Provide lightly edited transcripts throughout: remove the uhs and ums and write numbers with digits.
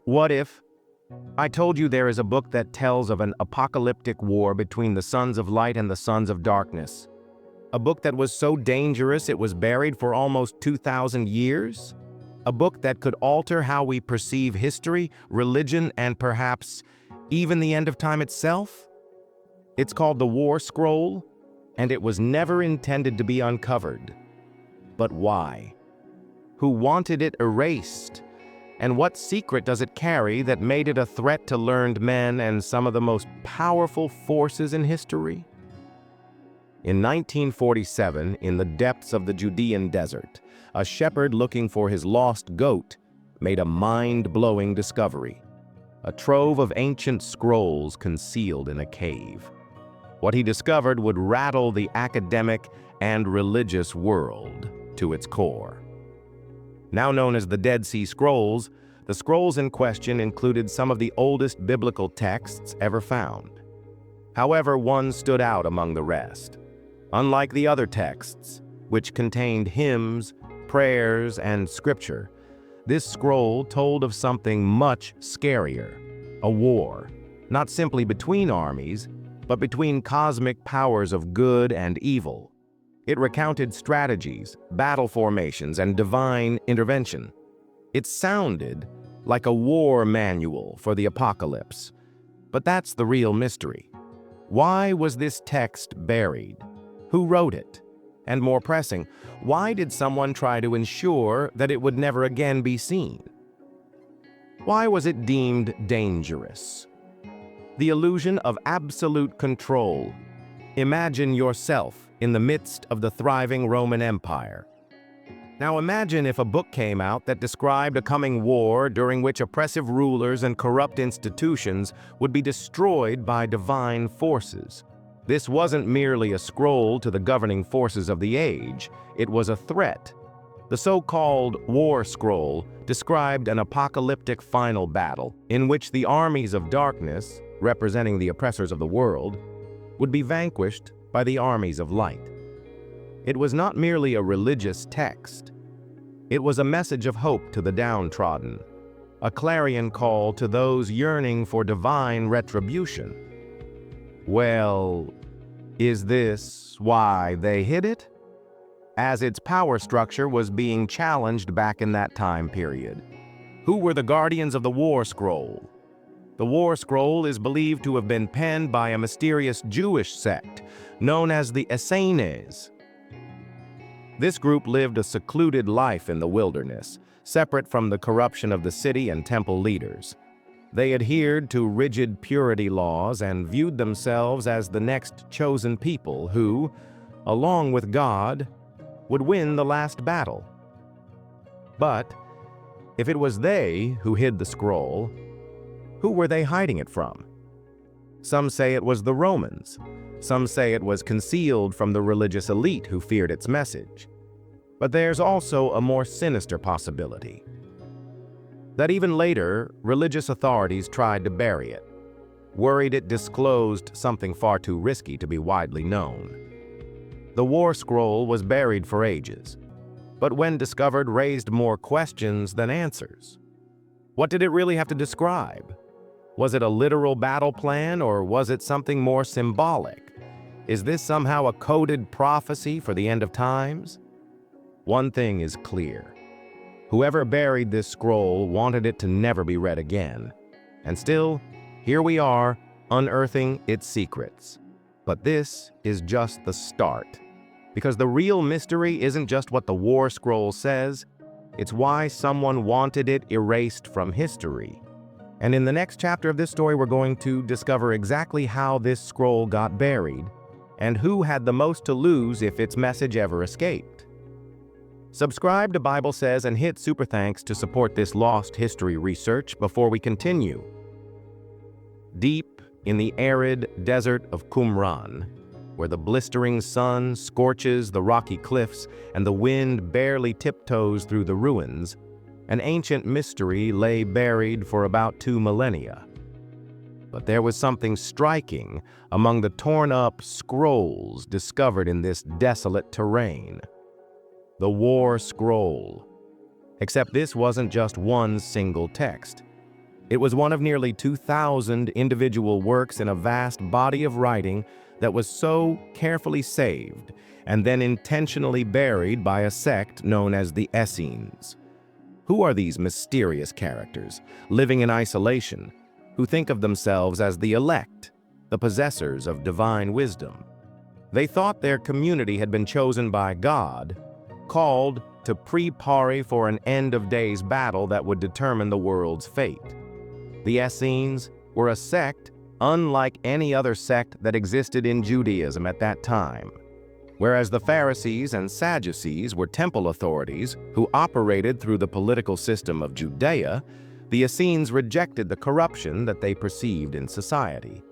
What if I told you there is a book that tells of an apocalyptic war between the sons of light and the sons of darkness? A book that was so dangerous it was buried for almost 2,000 years? A book that could alter how we perceive history, religion, and perhaps even the end of time itself? It's called the War Scroll, and it was never intended to be uncovered. But why? Who wanted it erased? And what secret does it carry that made it a threat to learned men and some of the most powerful forces in history? In 1947, in the depths of the Judean desert, a shepherd looking for his lost goat made a mind-blowing discovery: a trove of ancient scrolls concealed in a cave. What he discovered would rattle the academic and religious world to its core. Now known as the Dead Sea Scrolls, the scrolls in question included some of the oldest biblical texts ever found. However, one stood out among the rest. Unlike the other texts, which contained hymns, prayers, and scripture, this scroll told of something much scarier: a war, not simply between armies, but between cosmic powers of good and evil. It recounted strategies, battle formations, and divine intervention. It sounded like a war manual for the apocalypse. But that's the real mystery. Why was this text buried? Who wrote it? And more pressing, why did someone try to ensure that it would never again be seen? Why was it deemed dangerous? The illusion of absolute control. Imagine yourself in the midst of the thriving Roman Empire. Now imagine if a book came out that described a coming war during which oppressive rulers and corrupt institutions would be destroyed by divine forces. This wasn't merely a scroll to the governing forces of the age, it was a threat. The so-called War Scroll described an apocalyptic final battle in which the armies of darkness, representing the oppressors of the world, would be vanquished by the armies of light. It was not merely a religious text. It was a message of hope to the downtrodden, a clarion call to those yearning for divine retribution. Well, is this why they hid it? As its power structure was being challenged back in that time period. Who were the guardians of the War Scroll? The War Scroll is believed to have been penned by a mysterious Jewish sect known as the Essenes. This group lived a secluded life in the wilderness, separate from the corruption of the city and temple leaders. They adhered to rigid purity laws and viewed themselves as the next chosen people who, along with God, would win the last battle. But if it was they who hid the scroll, who were they hiding it from? Some say it was the Romans. Some say it was concealed from the religious elite who feared its message. But there's also a more sinister possibility: that even later, religious authorities tried to bury it, worried it disclosed something far too risky to be widely known. The War Scroll was buried for ages, but when discovered raised more questions than answers. What did it really have to describe? Was it a literal battle plan, or was it something more symbolic? Is this somehow a coded prophecy for the end of times? One thing is clear. Whoever buried this scroll wanted it to never be read again. And still, here we are, unearthing its secrets. But this is just the start. Because the real mystery isn't just what the War Scroll says, it's why someone wanted it erased from history. And in the next chapter of this story, we're going to discover exactly how this scroll got buried, and who had the most to lose if its message ever escaped. Subscribe to Bible Says and hit super thanks to support this lost history research before we continue. Deep in the arid desert of Qumran, where the blistering sun scorches the rocky cliffs and the wind barely tiptoes through the ruins, an ancient mystery lay buried for about 2 millennia. But there was something striking among the torn-up scrolls discovered in this desolate terrain. The War Scroll. Except this wasn't just one single text. It was one of nearly 2,000 individual works in a vast body of writing that was so carefully saved and then intentionally buried by a sect known as the Essenes. Who are these mysterious characters, living in isolation, who think of themselves as the elect, the possessors of divine wisdom? They thought their community had been chosen by God, called to prepare for an end-of-days battle that would determine the world's fate. The Essenes were a sect unlike any other sect that existed in Judaism at that time. Whereas the Pharisees and Sadducees were temple authorities who operated through the political system of Judea, the Essenes rejected the corruption that they perceived in society.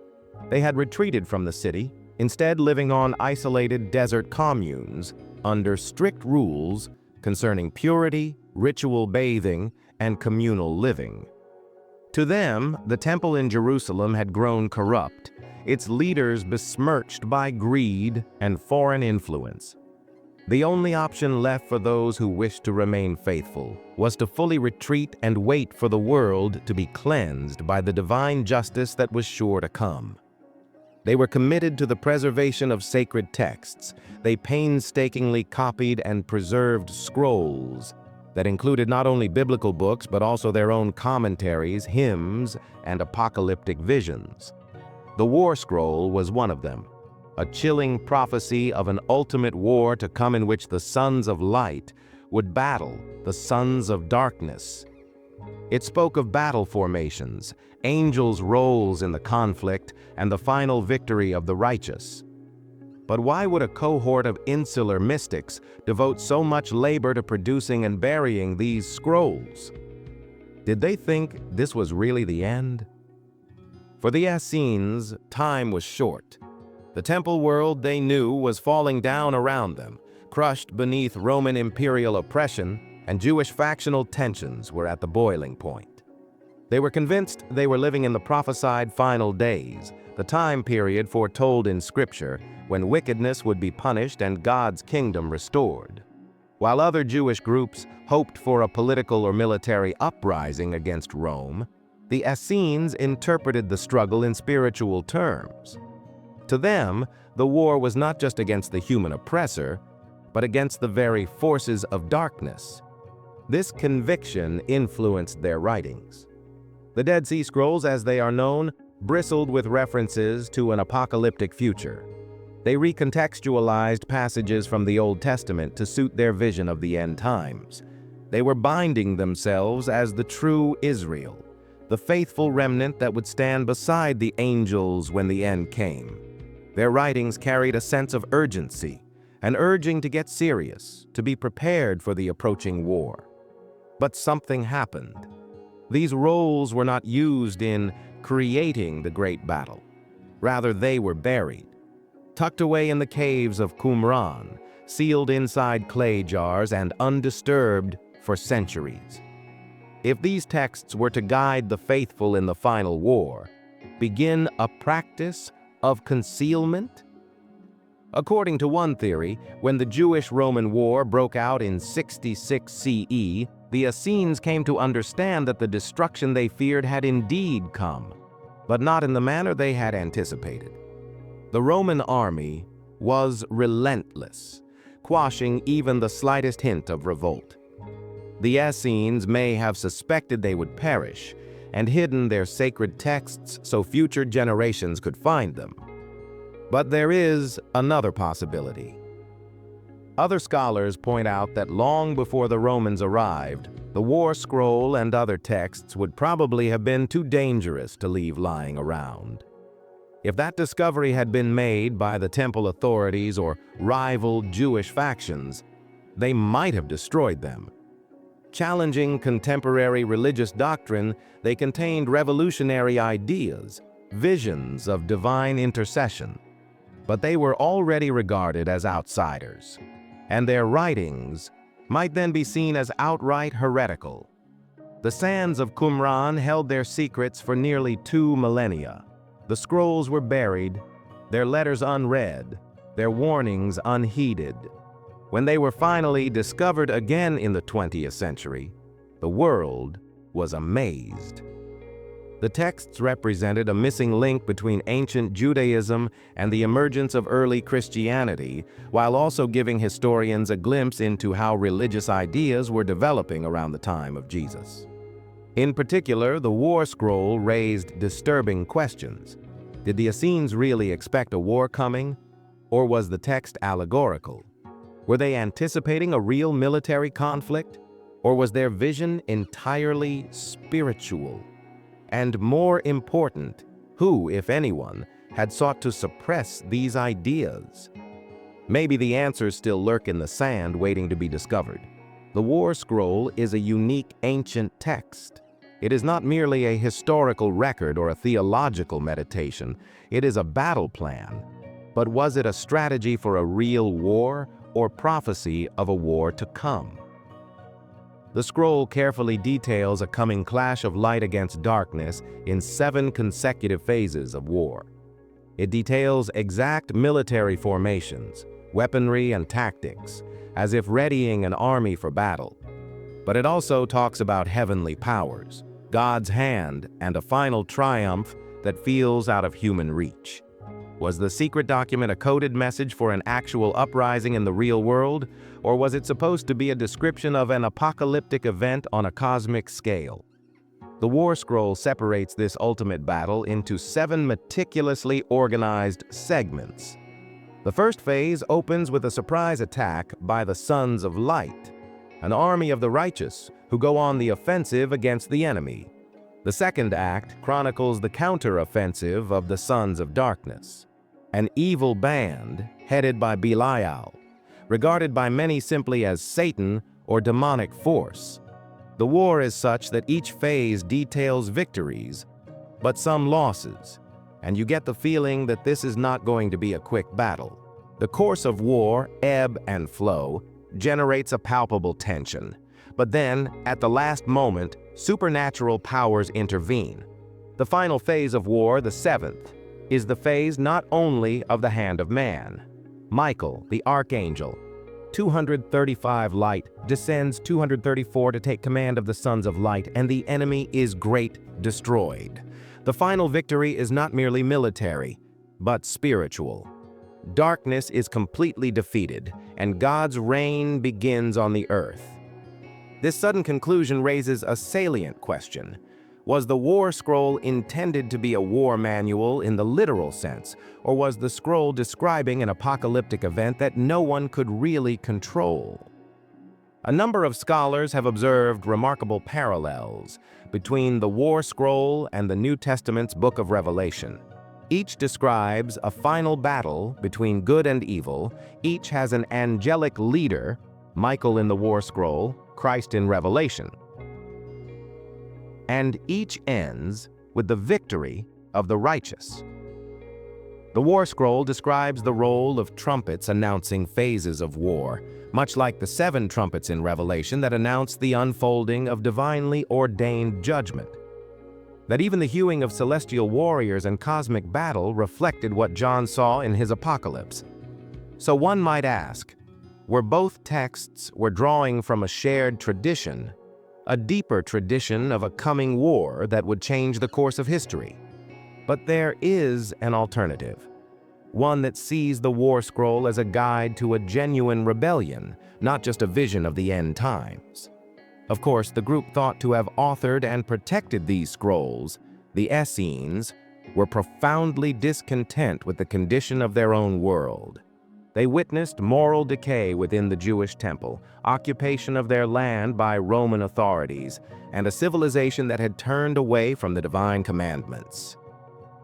They had retreated from the city, instead living on isolated desert communes under strict rules concerning purity, ritual bathing, and communal living. To them, the temple in Jerusalem had grown corrupt, its leaders besmirched by greed and foreign influence. The only option left for those who wished to remain faithful was to fully retreat and wait for the world to be cleansed by the divine justice that was sure to come. They were committed to the preservation of sacred texts. They painstakingly copied and preserved scrolls that included not only biblical books but also their own commentaries, hymns, and apocalyptic visions. The War Scroll was one of them, a chilling prophecy of an ultimate war to come in which the sons of light would battle the sons of darkness. It spoke of battle formations, angels' roles in the conflict, and the final victory of the righteous. But why would a cohort of insular mystics devote so much labor to producing and burying these scrolls? Did they think this was really the end? For the Essenes, time was short. The temple world they knew was falling down around them, crushed beneath Roman imperial oppression, and Jewish factional tensions were at the boiling point. They were convinced they were living in the prophesied final days, the time period foretold in Scripture when wickedness would be punished and God's kingdom restored. While other Jewish groups hoped for a political or military uprising against Rome, the Essenes interpreted the struggle in spiritual terms. To them, the war was not just against the human oppressor, but against the very forces of darkness. This conviction influenced their writings. The Dead Sea Scrolls, as they are known, bristled with references to an apocalyptic future. They recontextualized passages from the Old Testament to suit their vision of the end times. They were binding themselves as the true Israel, the faithful remnant that would stand beside the angels when the end came. Their writings carried a sense of urgency, an urging to get serious, to be prepared for the approaching war. But something happened. These roles were not used in creating the great battle. Rather, they were buried, tucked away in the caves of Qumran, sealed inside clay jars and undisturbed for centuries. If these texts were to guide the faithful in the final war, begin a practice of concealment? According to one theory, when the Jewish-Roman War broke out in 66 CE, the Essenes came to understand that the destruction they feared had indeed come, but not in the manner they had anticipated. The Roman army was relentless, quashing even the slightest hint of revolt. The Essenes may have suspected they would perish and hidden their sacred texts so future generations could find them. But there is another possibility. Other scholars point out that long before the Romans arrived, the War Scroll and other texts would probably have been too dangerous to leave lying around. If that discovery had been made by the temple authorities or rival Jewish factions, they might have destroyed them. Challenging contemporary religious doctrine, they contained revolutionary ideas, visions of divine intercession. But they were already regarded as outsiders, and their writings might then be seen as outright heretical. The sands of Qumran held their secrets for nearly 2 millennia. The scrolls were buried, their letters unread, their warnings unheeded. When they were finally discovered again in the 20th century, the world was amazed. The texts represented a missing link between ancient Judaism and the emergence of early Christianity, while also giving historians a glimpse into how religious ideas were developing around the time of Jesus. In particular, the War Scroll raised disturbing questions. Did the Essenes really expect a war coming? Or was the text allegorical? Were they anticipating a real military conflict? Or was their vision entirely spiritual? And more important, who, if anyone, had sought to suppress these ideas? Maybe the answers still lurk in the sand waiting to be discovered. The War Scroll is a unique ancient text. It is not merely a historical record or a theological meditation. It is a battle plan. But was it a strategy for a real war or prophecy of a war to come? The scroll carefully details a coming clash of light against darkness in 7 consecutive phases of war. It details exact military formations, weaponry, and tactics, as if readying an army for battle. But it also talks about heavenly powers, God's hand, and a final triumph that feels out of human reach. Was the secret document a coded message for an actual uprising in the real world, or was it supposed to be a description of an apocalyptic event on a cosmic scale? The War Scroll separates this ultimate battle into 7 meticulously organized segments. The first phase opens with a surprise attack by the Sons of Light, an army of the righteous who go on the offensive against the enemy. The second act chronicles the counter-offensive of the Sons of Darkness, an evil band headed by Belial, regarded by many simply as Satan or demonic force. The war is such that each phase details victories, but some losses, and you get the feeling that this is not going to be a quick battle. The course of war, ebb and flow, generates a palpable tension. But then, at the last moment, supernatural powers intervene. The final phase of war, the 7th, is the phase not only of the hand of man. Michael, the archangel, 235 light, descends 234 to take command of the Sons of Light, and the enemy is destroyed. The final victory is not merely military, but spiritual. Darkness is completely defeated, and God's reign begins on the earth. This sudden conclusion raises a salient question. Was the War Scroll intended to be a war manual in the literal sense, or was the scroll describing an apocalyptic event that no one could really control? A number of scholars have observed remarkable parallels between the War Scroll and the New Testament's Book of Revelation. Each describes a final battle between good and evil. Each has an angelic leader, Michael in the War Scroll, Christ in Revelation. And each ends with the victory of the righteous. The War Scroll describes the role of trumpets announcing phases of war, much like the 7 trumpets in Revelation that announce the unfolding of divinely ordained judgment. That even the hewing of celestial warriors and cosmic battle reflected what John saw in his apocalypse. So one might ask, were both texts drawing from a shared tradition, a deeper tradition of a coming war that would change the course of history? But there is an alternative, one that sees the War Scroll as a guide to a genuine rebellion, not just a vision of the end times. Of course, the group thought to have authored and protected these scrolls, the Essenes, were profoundly discontent with the condition of their own world. They witnessed moral decay within the Jewish temple, occupation of their land by Roman authorities, and a civilization that had turned away from the divine commandments.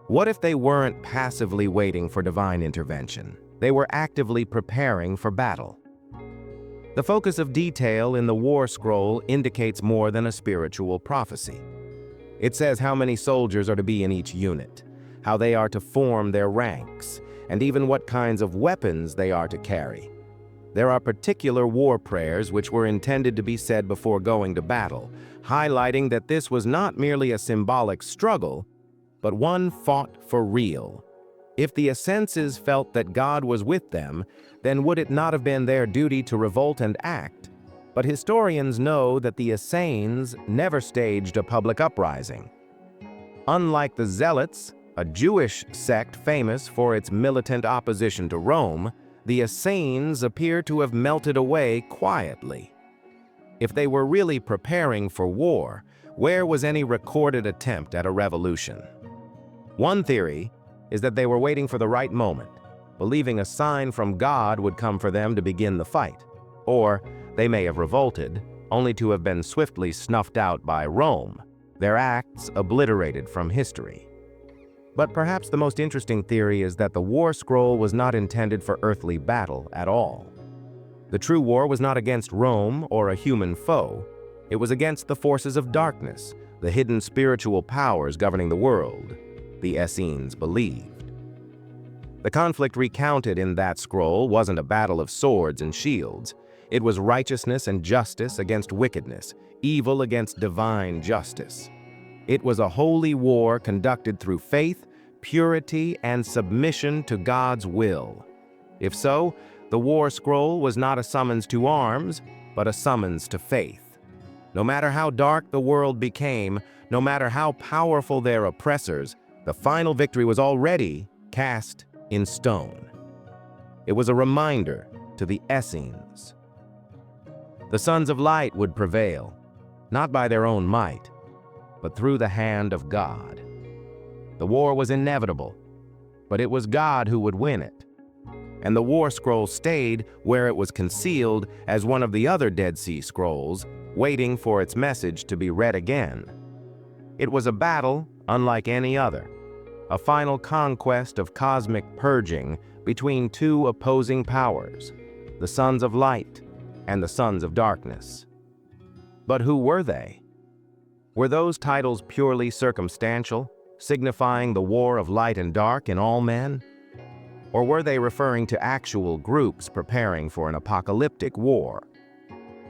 What if they weren't passively waiting for divine intervention? They were actively preparing for battle. The focus of detail in the War Scroll indicates more than a spiritual prophecy. It says how many soldiers are to be in each unit, how they are to form their ranks, and even what kinds of weapons they are to carry. There are particular war prayers which were intended to be said before going to battle, highlighting that this was not merely a symbolic struggle, but one fought for real. If the Essenes felt that God was with them, then would it not have been their duty to revolt and act? But historians know that the Essenes never staged a public uprising. Unlike the Zealots, a Jewish sect famous for its militant opposition to Rome, the Essenes appear to have melted away quietly. If they were really preparing for war, where was any recorded attempt at a revolution? One theory is that they were waiting for the right moment, believing a sign from God would come for them to begin the fight. Or they may have revolted, only to have been swiftly snuffed out by Rome, their acts obliterated from history. But perhaps the most interesting theory is that the war scroll was not intended for earthly battle at all. The true war was not against Rome or a human foe. It was against the forces of darkness, the hidden spiritual powers governing the world, the Essenes believed. The conflict recounted in that scroll wasn't a battle of swords and shields. It was righteousness and justice against wickedness, evil against divine justice. It was a holy war conducted through faith, purity, and submission to God's will. If so, the war scroll was not a summons to arms, but a summons to faith. No matter how dark the world became, no matter how powerful their oppressors, the final victory was already cast in stone. It was a reminder to the Essenes. The sons of light would prevail, not by their own might, but through the hand of God. The war was inevitable, but it was God who would win it. And the war scroll stayed where it was concealed as one of the other Dead Sea Scrolls, waiting for its message to be read again. It was a battle unlike any other, a final conquest of cosmic purging between two opposing powers, the sons of light and the sons of darkness. But who were they? Were those titles purely circumstantial, signifying the war of light and dark in all men? Or were they referring to actual groups preparing for an apocalyptic war?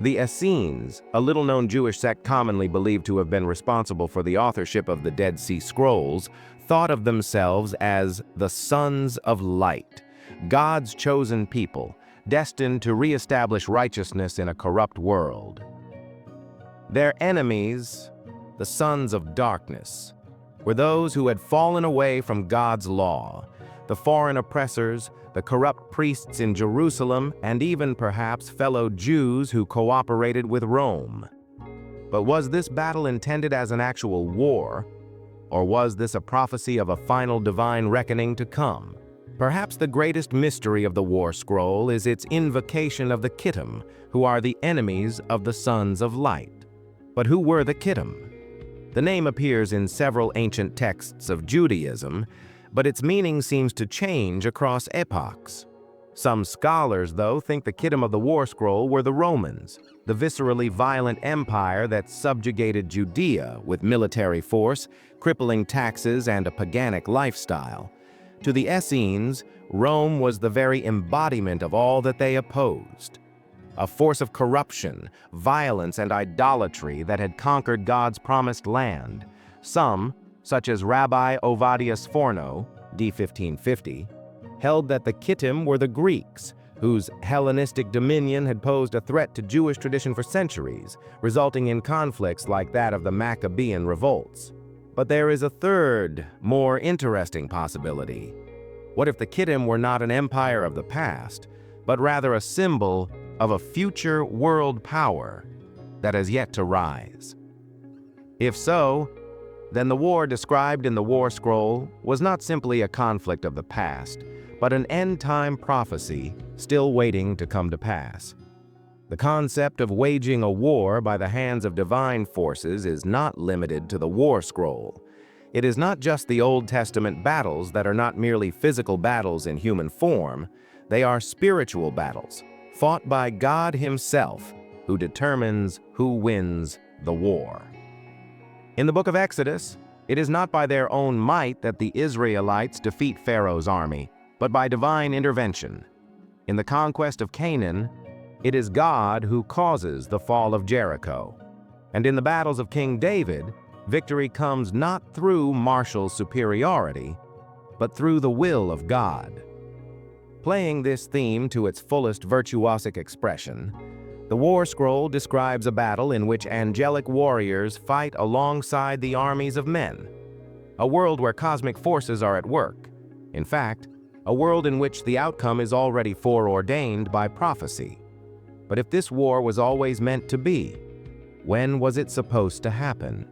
The Essenes, a little-known Jewish sect commonly believed to have been responsible for the authorship of the Dead Sea Scrolls, thought of themselves as the sons of light, God's chosen people, destined to reestablish righteousness in a corrupt world. Their enemies, the sons of darkness, were those who had fallen away from God's law, the foreign oppressors, the corrupt priests in Jerusalem, and even perhaps fellow Jews who cooperated with Rome. But was this battle intended as an actual war, or was this a prophecy of a final divine reckoning to come? Perhaps the greatest mystery of the war scroll is its invocation of the Kittim, who are the enemies of the sons of light. But who were the Kittim? The name appears in several ancient texts of Judaism, but its meaning seems to change across epochs. Some scholars, though, think the Kittim of the war scroll were the Romans, the viscerally violent empire that subjugated Judea with military force, crippling taxes, and a paganic lifestyle. To the Essenes, Rome was the very embodiment of all that they opposed. A force of corruption, violence, and idolatry that had conquered God's promised land. Some, such as Rabbi Ovadia Sforno, d. 1550, held that the Kittim were the Greeks, whose Hellenistic dominion had posed a threat to Jewish tradition for centuries, resulting in conflicts like that of the Maccabean revolts. But there is a third, more interesting possibility. What if the Kittim were not an empire of the past, but rather a symbol of a future world power that has yet to rise? If so, then the war described in the war scroll was not simply a conflict of the past, but an end-time prophecy still waiting to come to pass. The concept of waging a war by the hands of divine forces is not limited to the war scroll. It is not just the Old Testament battles that are not merely physical battles in human form. They are spiritual battles, fought by God Himself, who determines who wins the war. In the book of Exodus, it is not by their own might that the Israelites defeat Pharaoh's army, but by divine intervention. In the conquest of Canaan, it is God who causes the fall of Jericho. And in the battles of King David, victory comes not through martial superiority, but through the will of God. Playing this theme to its fullest virtuosic expression, the war scroll describes a battle in which angelic warriors fight alongside the armies of men. a world where cosmic forces are at work. In fact, a world in which the outcome is already foreordained by prophecy. But if this war was always meant to be, when was it supposed to happen?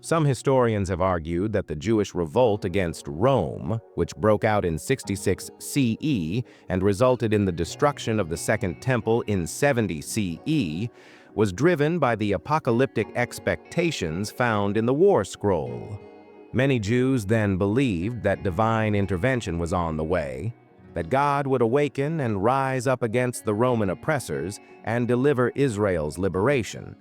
Some historians have argued that the Jewish revolt against Rome, which broke out in 66 CE and resulted in the destruction of the Second Temple in 70 CE, was driven by the apocalyptic expectations found in the War Scroll. Many Jews then believed that divine intervention was on the way, that God would awaken and rise up against the Roman oppressors and deliver Israel's liberation.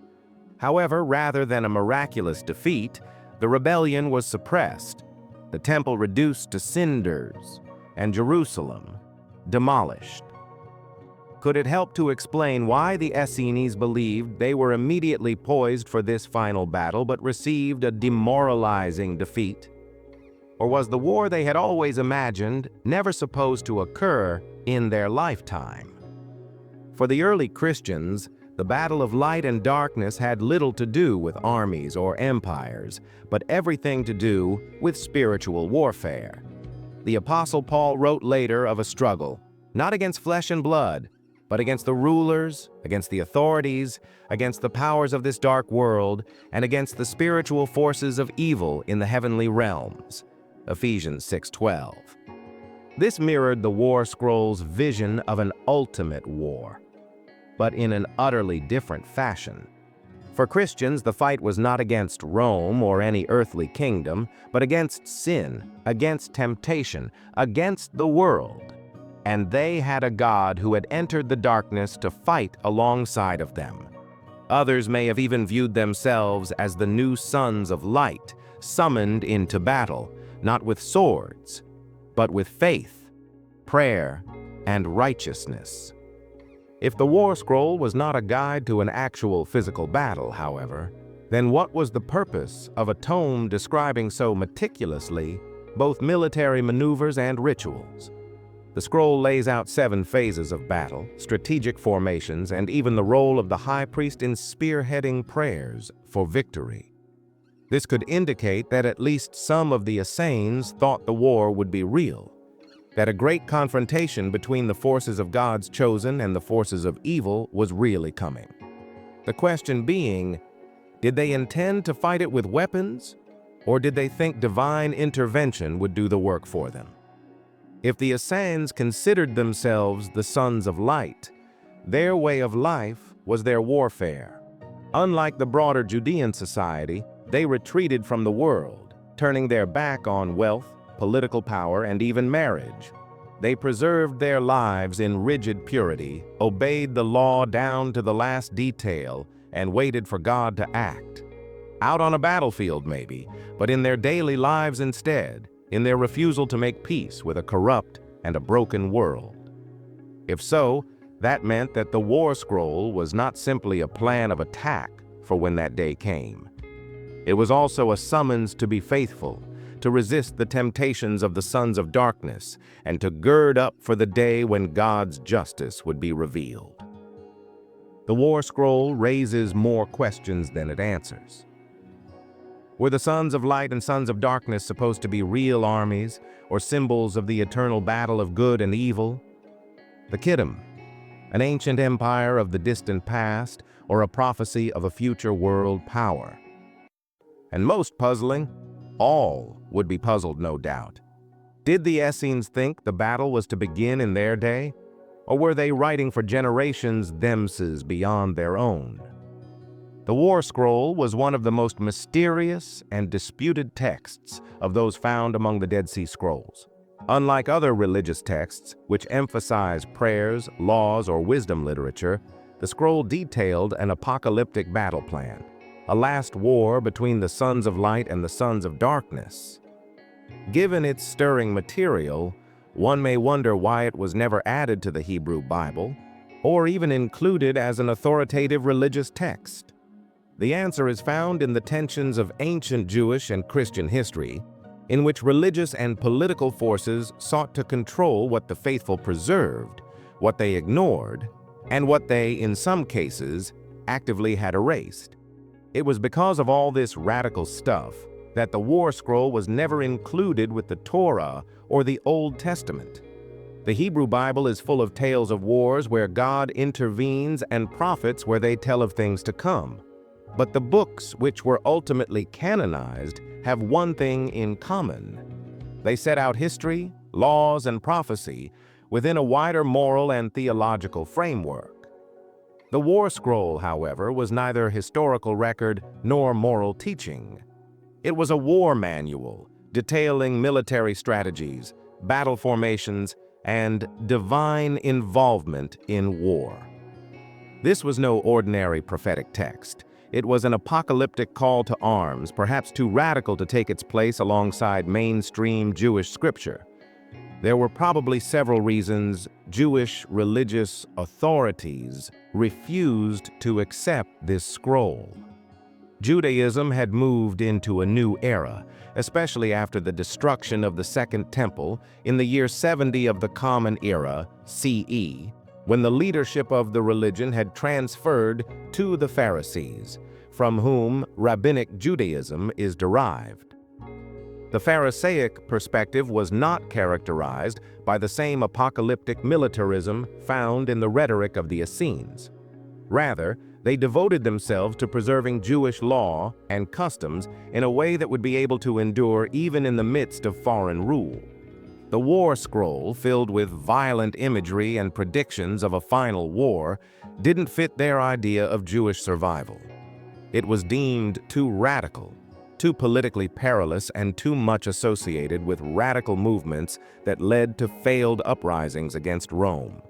However, rather than a miraculous defeat, the rebellion was suppressed, the temple reduced to cinders, and Jerusalem demolished. Could it help to explain why the Essenes believed they were immediately poised for this final battle but received a demoralizing defeat? Or was the war they had always imagined never supposed to occur in their lifetime? For the early Christians, the battle of light and darkness had little to do with armies or empires, but everything to do with spiritual warfare. The Apostle Paul wrote later of a struggle, not against flesh and blood, but against the rulers, against the authorities, against the powers of this dark world, and against the spiritual forces of evil in the heavenly realms. Ephesians 6:12. This mirrored the War Scroll's vision of an ultimate war, but in an utterly different fashion. For Christians, the fight was not against Rome or any earthly kingdom, but against sin, against temptation, against the world. And they had a God who had entered the darkness to fight alongside of them. Others may have even viewed themselves as the new sons of light, summoned into battle, not with swords, but with faith, prayer, and righteousness. If the War Scroll was not a guide to an actual physical battle, however, then what was the purpose of a tome describing so meticulously both military maneuvers and rituals? The scroll lays out 7 phases of battle, strategic formations, and even the role of the high priest in spearheading prayers for victory. This could indicate that at least some of the Essenes thought the war would be real, that a great confrontation between the forces of God's chosen and the forces of evil was really coming. The question being, did they intend to fight it with weapons, or did they think divine intervention would do the work for them? If the Essenes considered themselves the sons of light, their way of life was their warfare. Unlike the broader Judean society, they retreated from the world, turning their back on wealth, political power, and even marriage. They preserved their lives in rigid purity, obeyed the law down to the last detail, and waited for God to act. Out on a battlefield maybe, but in their daily lives instead, in their refusal to make peace with a corrupt and a broken world. If so, that meant that the War Scroll was not simply a plan of attack for when that day came. It was also a summons to be faithful, to resist the temptations of the sons of darkness, and to gird up for the day when God's justice would be revealed. The War Scroll raises more questions than it answers. Were the sons of light and sons of darkness supposed to be real armies or symbols of the eternal battle of good and evil? The Kiddim, an ancient empire of the distant past, or a prophecy of a future world power? And most puzzling, all would be puzzled, no doubt. Did the Essenes think the battle was to begin in their day, or were they writing for generations themselves beyond their own? The War Scroll was one of the most mysterious and disputed texts of those found among the Dead Sea Scrolls. Unlike other religious texts, which emphasize prayers, laws, or wisdom literature, the scroll detailed an apocalyptic battle plan, a last war between the sons of light and the sons of darkness. Given its stirring material, one may wonder why it was never added to the Hebrew Bible, or even included as an authoritative religious text. The answer is found in the tensions of ancient Jewish and Christian history, in which religious and political forces sought to control what the faithful preserved, what they ignored, and what they, in some cases, actively had erased. It was because of all this radical stuff that the War Scroll was never included with the Torah or the Old Testament. The Hebrew Bible is full of tales of wars where God intervenes and prophets where they tell of things to come. But the books which were ultimately canonized have one thing in common. They set out history, laws, and prophecy within a wider moral and theological framework. The War Scroll, however, was neither historical record nor moral teaching. It was a war manual detailing military strategies, battle formations, and divine involvement in war. This was no ordinary prophetic text. It was an apocalyptic call to arms, perhaps too radical to take its place alongside mainstream Jewish scripture. There were probably several reasons Jewish religious authorities refused to accept this scroll. Judaism had moved into a new era, especially after the destruction of the Second Temple in the year 70 of the Common Era, CE, when the leadership of the religion had transferred to the Pharisees, from whom Rabbinic Judaism is derived. The Pharisaic perspective was not characterized by the same apocalyptic militarism found in the rhetoric of the Essenes. Rather, they devoted themselves to preserving Jewish law and customs in a way that would be able to endure even in the midst of foreign rule. The War Scroll, filled with violent imagery and predictions of a final war, didn't fit their idea of Jewish survival. It was deemed too radical, too politically perilous, and too much associated with radical movements that led to failed uprisings against Rome.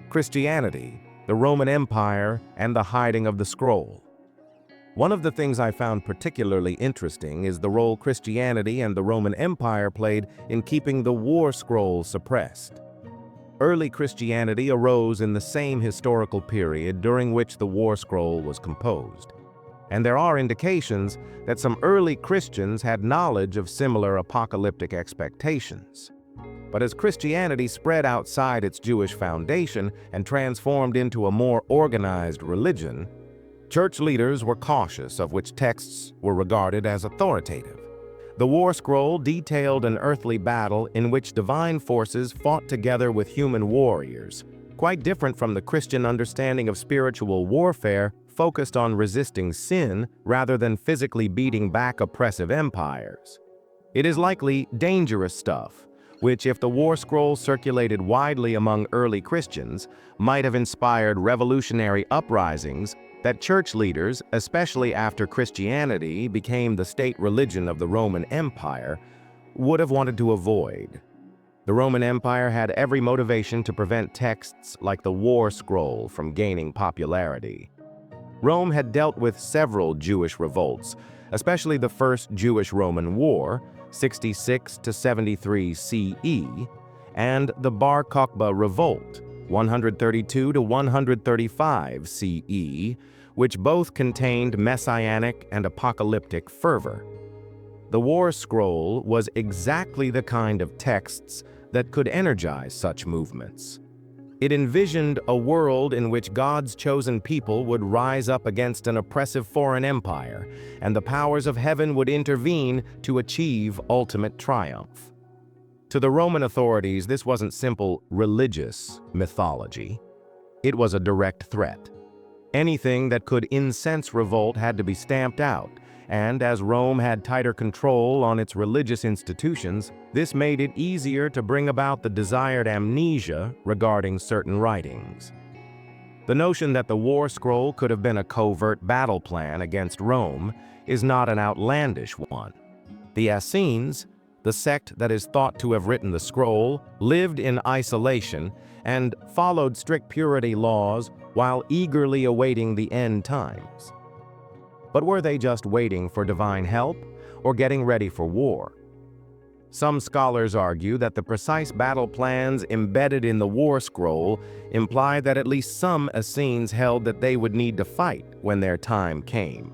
Christianity, the Roman Empire, and the hiding of the scroll. One of the things I found particularly interesting is the role Christianity and the Roman Empire played in keeping the War Scroll suppressed. Early Christianity arose in the same historical period during which the War Scroll was composed, and there are indications that some early Christians had knowledge of similar apocalyptic expectations. But as Christianity spread outside its Jewish foundation and transformed into a more organized religion, church leaders were cautious of which texts were regarded as authoritative. The War Scroll detailed an earthly battle in which divine forces fought together with human warriors, quite different from the Christian understanding of spiritual warfare focused on resisting sin rather than physically beating back oppressive empires. It is likely dangerous stuff, which, if the War Scroll circulated widely among early Christians, might have inspired revolutionary uprisings that church leaders, especially after Christianity became the state religion of the Roman Empire, would have wanted to avoid. The Roman Empire had every motivation to prevent texts like the War Scroll from gaining popularity. Rome had dealt with several Jewish revolts, especially the First Jewish-Roman War, 66 to 73 CE, and the Bar Kokhba Revolt, 132 to 135 CE, which both contained messianic and apocalyptic fervor. The War Scroll was exactly the kind of texts that could energize such movements. It envisioned a world in which God's chosen people would rise up against an oppressive foreign empire, and the powers of heaven would intervene to achieve ultimate triumph. To the Roman authorities, this wasn't simple religious mythology. It was a direct threat. Anything that could incense revolt had to be stamped out, and as Rome had tighter control on its religious institutions, this made it easier to bring about the desired amnesia regarding certain writings. The notion that the War Scroll could have been a covert battle plan against Rome is not an outlandish one. The Essenes, the sect that is thought to have written the scroll, lived in isolation and followed strict purity laws while eagerly awaiting the end times. But were they just waiting for divine help or getting ready for war? Some scholars argue that the precise battle plans embedded in the War Scroll imply that at least some Essenes held that they would need to fight when their time came.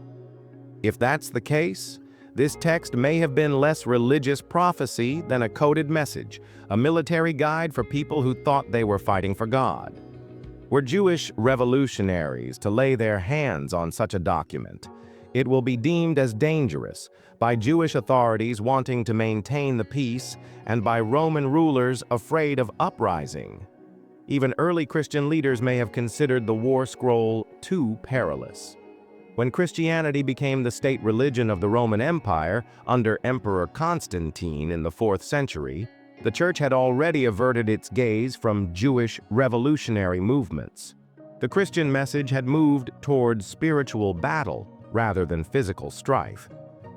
If that's the case, this text may have been less religious prophecy than a coded message, a military guide for people who thought they were fighting for God. Were Jewish revolutionaries to lay their hands on such a document, It will be deemed as dangerous by Jewish authorities wanting to maintain the peace and by Roman rulers afraid of uprising. Even early Christian leaders may have considered the War Scroll too perilous. When Christianity became the state religion of the Roman Empire under Emperor Constantine in the 4th century, the Church had already averted its gaze from Jewish revolutionary movements. The Christian message had moved toward spiritual battle rather than physical strife.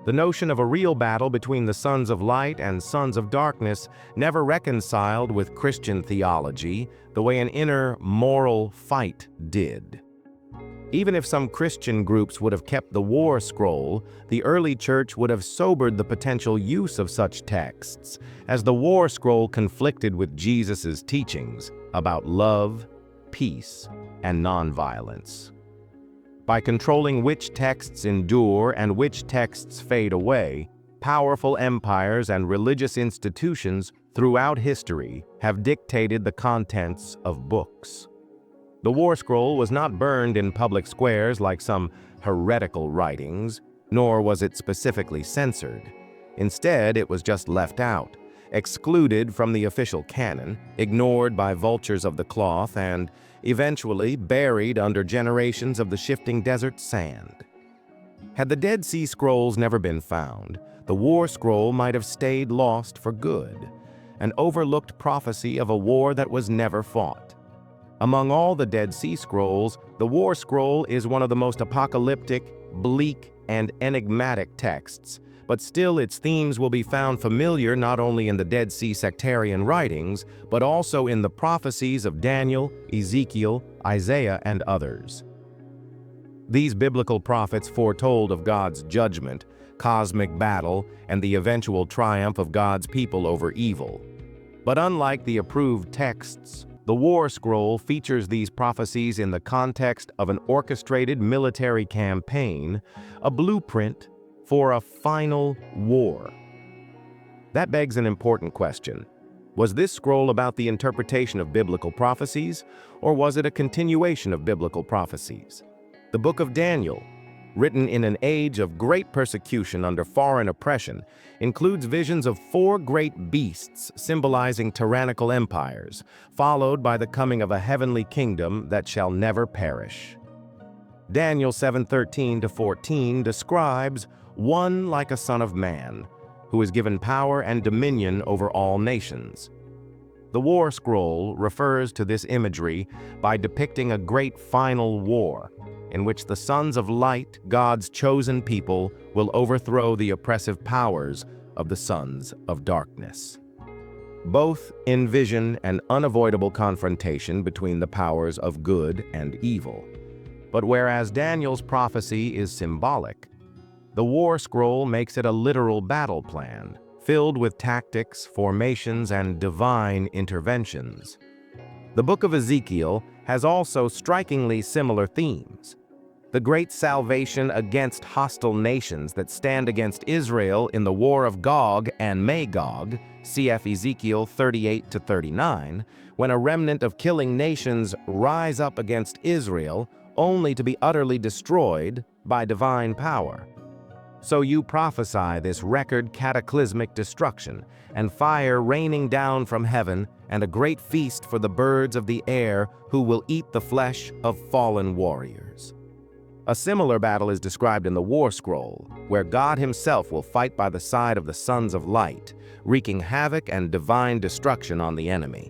The notion of a real battle between the sons of light and sons of darkness never reconciled with Christian theology the way an inner moral fight did. Even if some Christian groups would have kept the War Scroll, the early church would have sobered the potential use of such texts, as the War Scroll conflicted with Jesus' teachings about love, peace, and nonviolence. By controlling which texts endure and which texts fade away, powerful empires and religious institutions throughout history have dictated the contents of books. The War Scroll was not burned in public squares like some heretical writings, nor was it specifically censored. Instead, it was just left out, excluded from the official canon, ignored by vultures of the cloth, and eventually buried under generations of the shifting desert sand. Had the Dead Sea Scrolls never been found, the War Scroll might have stayed lost for good, an overlooked prophecy of a war that was never fought. Among all the Dead Sea Scrolls, the War Scroll is one of the most apocalyptic, bleak, and enigmatic texts, but still its themes will be found familiar not only in the Dead Sea sectarian writings, but also in the prophecies of Daniel, Ezekiel, Isaiah, and others. These biblical prophets foretold of God's judgment, cosmic battle, and the eventual triumph of God's people over evil. But unlike the approved texts, the War Scroll features these prophecies in the context of an orchestrated military campaign, a blueprint for a final war. That begs an important question. Was this scroll about the interpretation of biblical prophecies, or was it a continuation of biblical prophecies? The Book of Daniel, written in an age of great persecution under foreign oppression, includes visions of 4 great beasts symbolizing tyrannical empires, followed by the coming of a heavenly kingdom that shall never perish. Daniel 7:13-14 describes one like a son of man, who is given power and dominion over all nations. The War Scroll refers to this imagery by depicting a great final war, in which the sons of light, God's chosen people, will overthrow the oppressive powers of the sons of darkness. Both envision an unavoidable confrontation between the powers of good and evil. But whereas Daniel's prophecy is symbolic, the War Scroll makes it a literal battle plan, filled with tactics, formations, and divine interventions. The Book of Ezekiel has also strikingly similar themes. The great salvation against hostile nations that stand against Israel in the war of Gog and Magog, cf. Ezekiel 38-39, when a remnant of killing nations rise up against Israel only to be utterly destroyed by divine power. So you prophesy this record cataclysmic destruction, and fire raining down from heaven, and a great feast for the birds of the air who will eat the flesh of fallen warriors. A similar battle is described in the War Scroll, where God himself will fight by the side of the sons of light, wreaking havoc and divine destruction on the enemy.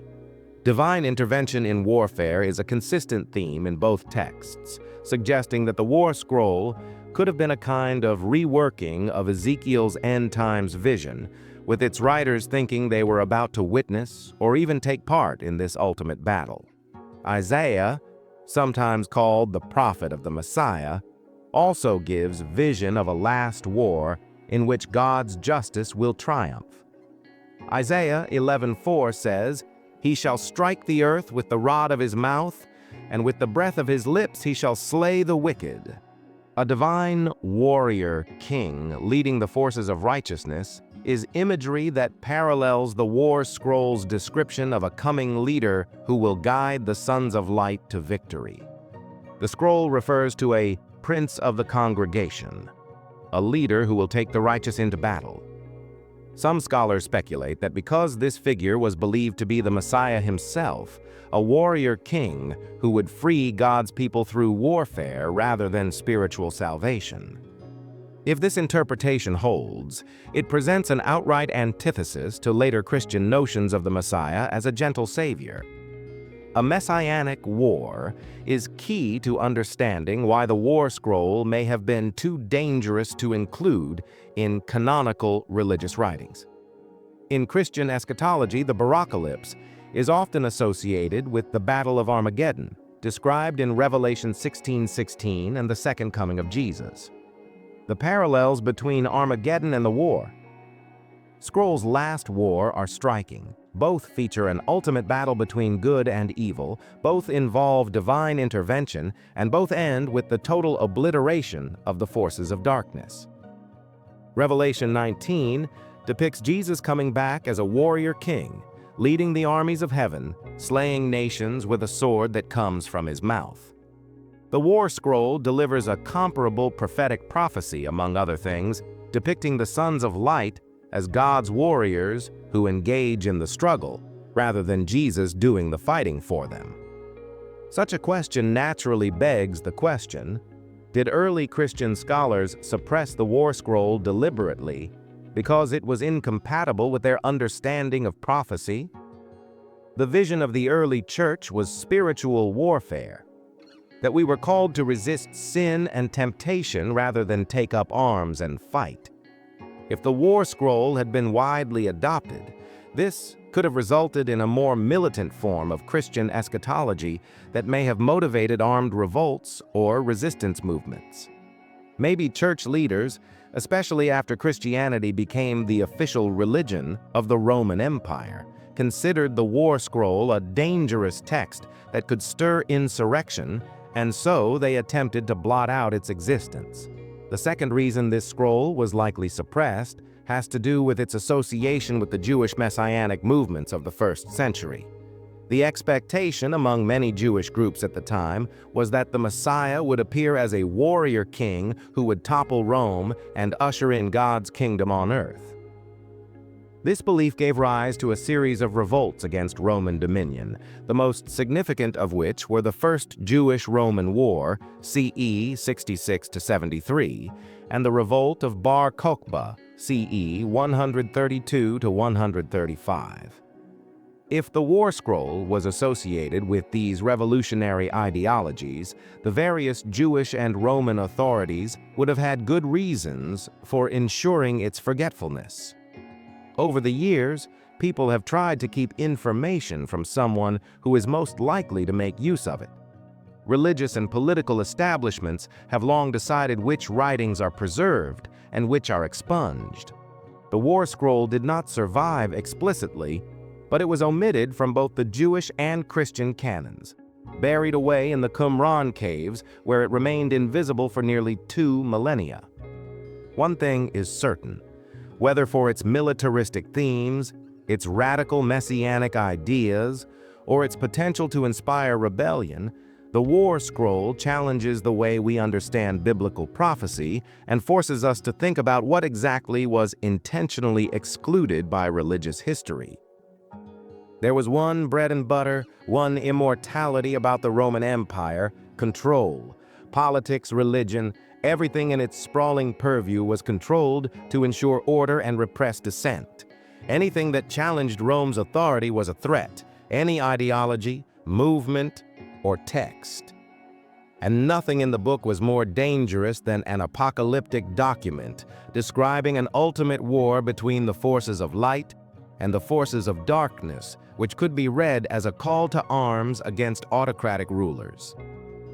Divine intervention in warfare is a consistent theme in both texts, suggesting that the War Scroll could have been a kind of reworking of Ezekiel's end times vision, with its writers thinking they were about to witness or even take part in this ultimate battle. Isaiah, sometimes called the prophet of the Messiah, also gives vision of a last war in which God's justice will triumph. Isaiah 11:4 says, "He shall strike the earth with the rod of his mouth, and with the breath of his lips he shall slay the wicked." A divine warrior king leading the forces of righteousness is imagery that parallels the War Scroll's description of a coming leader who will guide the sons of light to victory. The scroll refers to a prince of the congregation, a leader who will take the righteous into battle. Some scholars speculate that because this figure was believed to be the Messiah himself, a warrior king who would free God's people through warfare rather than spiritual salvation. If this interpretation holds, it presents an outright antithesis to later Christian notions of the Messiah as a gentle savior. A messianic war is key to understanding why the war scroll may have been too dangerous to include in canonical religious writings. In Christian eschatology, the apocalypse is often associated with the Battle of Armageddon, described in Revelation 16:16 and the second coming of Jesus. The parallels between Armageddon and the war scroll's last war are striking. Both feature an ultimate battle between good and evil, both involve divine intervention, and both end with the total obliteration of the forces of darkness. Revelation 19 depicts Jesus coming back as a warrior king, leading the armies of heaven, slaying nations with a sword that comes from his mouth. The War Scroll delivers a comparable prophetic prophecy, among other things, depicting the sons of light as God's warriors who engage in the struggle, rather than Jesus doing the fighting for them. Such a question naturally begs the question, did early Christian scholars suppress the War Scroll deliberately because it was incompatible with their understanding of prophecy? The vision of the early church was spiritual warfare, that we were called to resist sin and temptation rather than take up arms and fight. If the War Scroll had been widely adopted, this could have resulted in a more militant form of Christian eschatology that may have motivated armed revolts or resistance movements. Maybe church leaders, especially after Christianity became the official religion of the Roman Empire, considered the War Scroll a dangerous text that could stir insurrection, and so they attempted to blot out its existence. The second reason this scroll was likely suppressed has to do with its association with the Jewish messianic movements of the first century. The expectation among many Jewish groups at the time was that the Messiah would appear as a warrior king who would topple Rome and usher in God's kingdom on earth. This belief gave rise to a series of revolts against Roman dominion, the most significant of which were the First Jewish-Roman War, CE 66-73, and the Revolt of Bar Kokhba, CE 132-135. If the War Scroll was associated with these revolutionary ideologies, the various Jewish and Roman authorities would have had good reasons for ensuring its forgetfulness. Over the years, people have tried to keep information from someone who is most likely to make use of it. Religious and political establishments have long decided which writings are preserved and which are expunged. The War Scroll did not survive explicitly, but it was omitted from both the Jewish and Christian canons, buried away in the Qumran caves where it remained invisible for nearly 2 millennia. One thing is certain. Whether for its militaristic themes, its radical messianic ideas, or its potential to inspire rebellion, the War Scroll challenges the way we understand biblical prophecy and forces us to think about what exactly was intentionally excluded by religious history. There was one bread and butter, one immortality about the Roman Empire: control. Politics, religion, everything in its sprawling purview was controlled to ensure order and repress dissent. Anything that challenged Rome's authority was a threat, any ideology, movement, or text. And nothing in the book was more dangerous than an apocalyptic document describing an ultimate war between the forces of light and the forces of darkness, which could be read as a call to arms against autocratic rulers.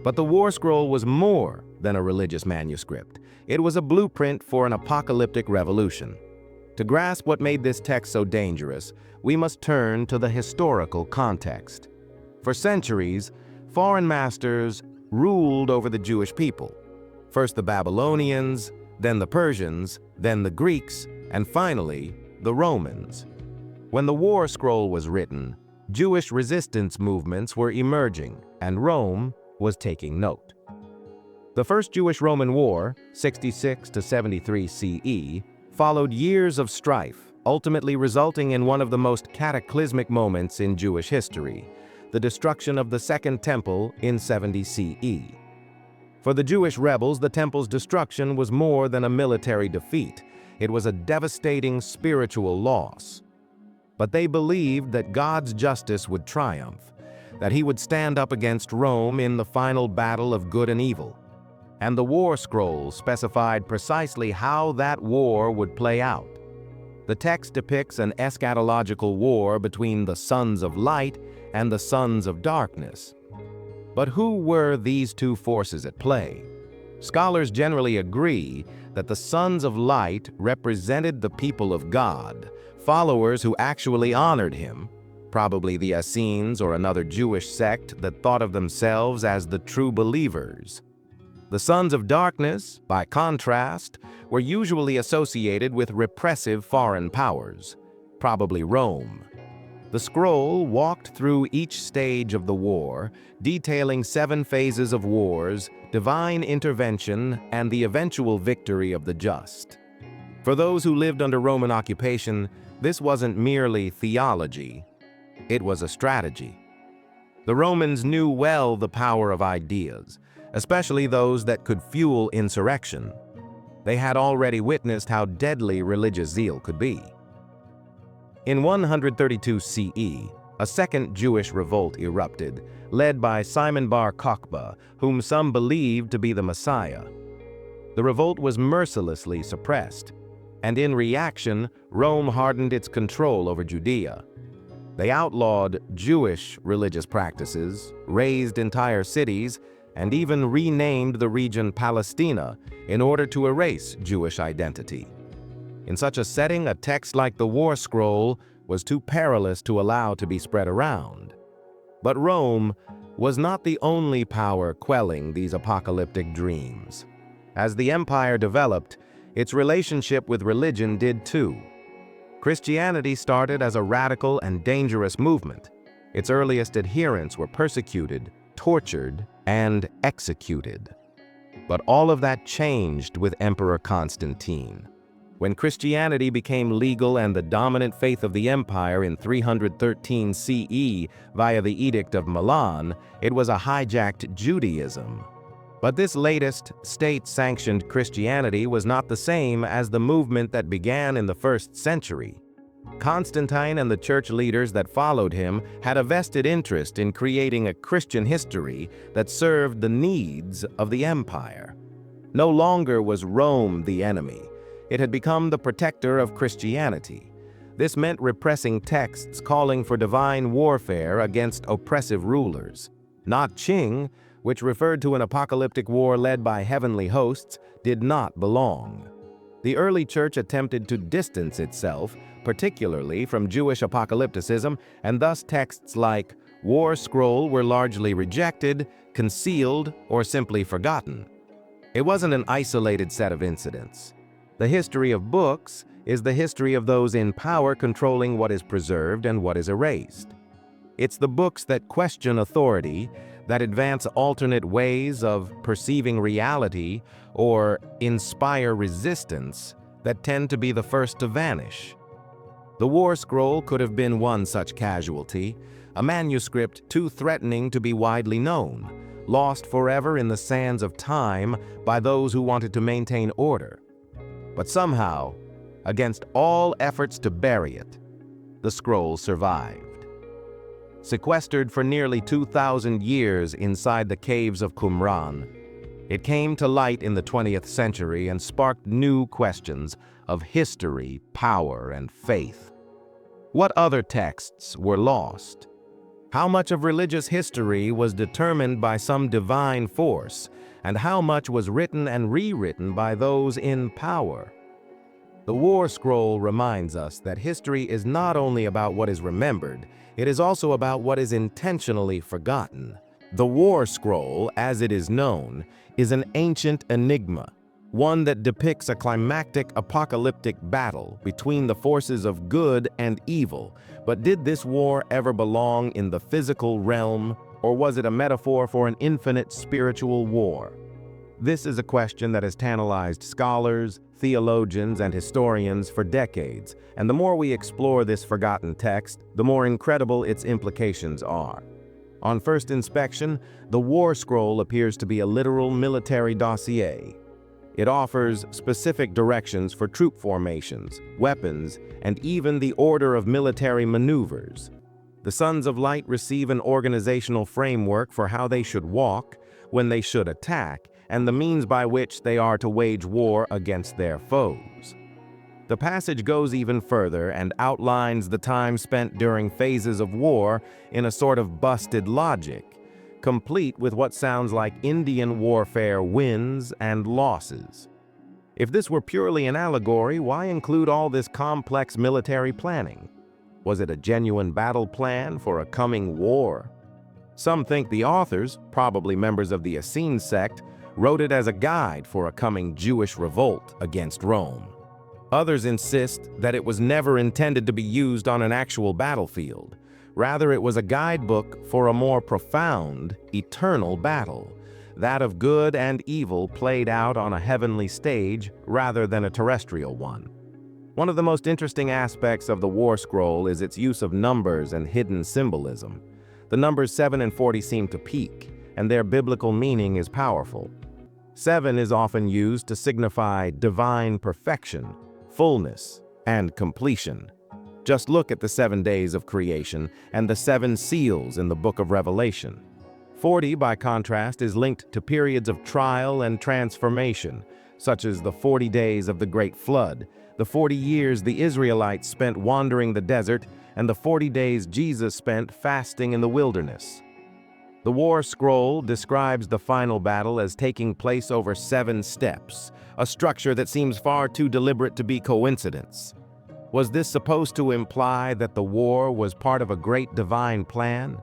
But the War Scroll was more than a religious manuscript. It was a blueprint for an apocalyptic revolution. To grasp what made this text so dangerous, we must turn to the historical context. For centuries, foreign masters ruled over the Jewish people. First the Babylonians, then the Persians, then the Greeks, and finally, the Romans. When the War Scroll was written, Jewish resistance movements were emerging, and Rome was taking note. The First Jewish-Roman War, 66 to 73 CE, followed years of strife, ultimately resulting in one of the most cataclysmic moments in Jewish history, the destruction of the Second Temple in 70 CE. For the Jewish rebels, the temple's destruction was more than a military defeat. It was a devastating spiritual loss. But they believed that God's justice would triumph, that he would stand up against Rome in the final battle of good and evil. And the war scroll specified precisely how that war would play out. The text depicts an eschatological war between the sons of light and the sons of darkness. But who were these two forces at play? Scholars generally agree that the sons of light represented the people of God, followers who actually honored him, probably the Essenes or another Jewish sect that thought of themselves as the true believers. The sons of darkness, by contrast, were usually associated with repressive foreign powers, probably Rome. The scroll walked through each stage of the war, detailing 7 phases of wars, divine intervention, and the eventual victory of the just. For those who lived under Roman occupation, this wasn't merely theology, it was a strategy. The Romans knew well the power of ideas, especially those that could fuel insurrection. They had already witnessed how deadly religious zeal could be. In 132 CE, a second Jewish revolt erupted, led by Simon bar Kokhba, whom some believed to be the Messiah. The revolt was mercilessly suppressed, and in reaction, Rome hardened its control over Judea. They outlawed Jewish religious practices, razed entire cities, and even renamed the region Palestina in order to erase Jewish identity. In such a setting, a text like the War Scroll was too perilous to allow to be spread around. But Rome was not the only power quelling these apocalyptic dreams. As the empire developed, its relationship with religion did too. Christianity started as a radical and dangerous movement. Its earliest adherents were persecuted, tortured, and executed. But all of that changed with Emperor Constantine. When Christianity became legal and the dominant faith of the empire in 313 CE via the Edict of Milan, it was a hijacked Judaism. But this latest state-sanctioned Christianity was not the same as the movement that began in the 1st century. Constantine and the church leaders that followed him had a vested interest in creating a Christian history that served the needs of the empire. No longer was Rome the enemy. It had become the protector of Christianity. This meant repressing texts calling for divine warfare against oppressive rulers. Not Qing, which referred to an apocalyptic war led by heavenly hosts, did not belong. The early church attempted to distance itself, particularly from Jewish apocalypticism, and thus texts like War Scroll were largely rejected, concealed, or simply forgotten. It wasn't an isolated set of incidents. The history of books is the history of those in power controlling what is preserved and what is erased. It's the books that question authority, that advance alternate ways of perceiving reality, or inspire resistance, that tend to be the first to vanish. The War Scroll could have been one such casualty, a manuscript too threatening to be widely known, lost forever in the sands of time by those who wanted to maintain order. But somehow, against all efforts to bury it, the scroll survived. Sequestered for nearly 2,000 years inside the caves of Qumran, it came to light in the 20th century and sparked new questions of history, power, and faith. What other texts were lost? How much of religious history was determined by some divine force, and how much was written and rewritten by those in power? The War Scroll reminds us that history is not only about what is remembered, it is also about what is intentionally forgotten. The War Scroll, as it is known, is an ancient enigma, one that depicts a climactic apocalyptic battle between the forces of good and evil. But did this war ever belong in the physical realm, or was it a metaphor for an infinite spiritual war? This is a question that has tantalized scholars, theologians, and historians for decades, and the more we explore this forgotten text, the more incredible its implications are. On first inspection, the War Scroll appears to be a literal military dossier. It offers specific directions for troop formations, weapons, and even the order of military maneuvers. The Sons of Light receive an organizational framework for how they should walk, when they should attack, and the means by which they are to wage war against their foes. The passage goes even further and outlines the time spent during phases of war in a sort of busted logic, complete with what sounds like Indian warfare wins and losses. If this were purely an allegory, why include all this complex military planning? Was it a genuine battle plan for a coming war? Some think the authors, probably members of the Essenes sect, wrote it as a guide for a coming Jewish revolt against Rome. Others insist that it was never intended to be used on an actual battlefield. Rather, it was a guidebook for a more profound, eternal battle, that of good and evil played out on a heavenly stage rather than a terrestrial one. One of the most interesting aspects of the War Scroll is its use of numbers and hidden symbolism. The numbers 7 and 40 seem to peak, and their biblical meaning is powerful. 7 is often used to signify divine perfection, fullness, and completion. Just look at the 7 days of creation and the 7 seals in the book of Revelation. 40, by contrast, is linked to periods of trial and transformation, such as the 40 days of the Great Flood, the 40 years the Israelites spent wandering the desert, and the 40 days Jesus spent fasting in the wilderness. The War Scroll describes the final battle as taking place over 7 steps, a structure that seems far too deliberate to be coincidence. Was this supposed to imply that the war was part of a great divine plan?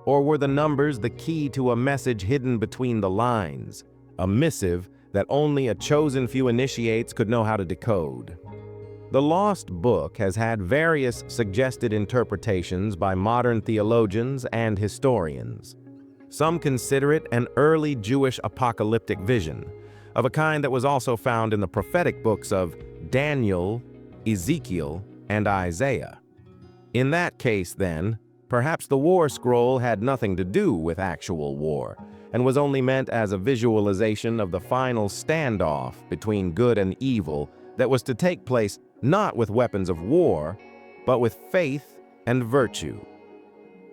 Or were the numbers the key to a message hidden between the lines, a missive that only a chosen few initiates could know how to decode? The Lost Book has had various suggested interpretations by modern theologians and historians. Some consider it an early Jewish apocalyptic vision, of a kind that was also found in the prophetic books of Daniel, Ezekiel, and Isaiah. In that case, then, perhaps the War Scroll had nothing to do with actual war, and was only meant as a visualization of the final standoff between good and evil that was to take place not with weapons of war, but with faith and virtue.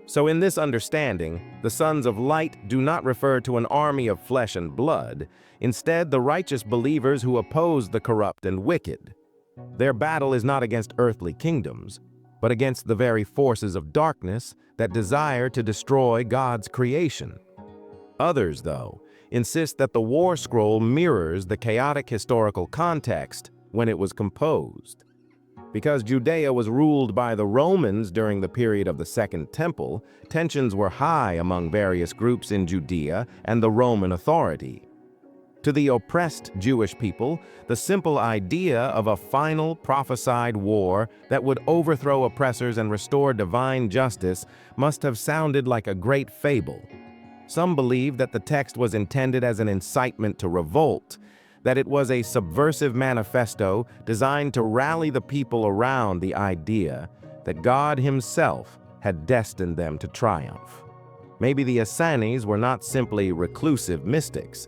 So in this understanding, the Sons of Light do not refer to an army of flesh and blood, instead the righteous believers who oppose the corrupt and wicked. Their battle is not against earthly kingdoms, but against the very forces of darkness that desire to destroy God's creation. Others, though, insist that the War Scroll mirrors the chaotic historical context when it was composed. Because Judea was ruled by the Romans during the period of the Second Temple, tensions were high among various groups in Judea and the Roman authority. To the oppressed Jewish people, the simple idea of a final prophesied war that would overthrow oppressors and restore divine justice must have sounded like a great fable. Some believe that the text was intended as an incitement to revolt, that it was a subversive manifesto designed to rally the people around the idea that God Himself had destined them to triumph. Maybe the Essenes were not simply reclusive mystics,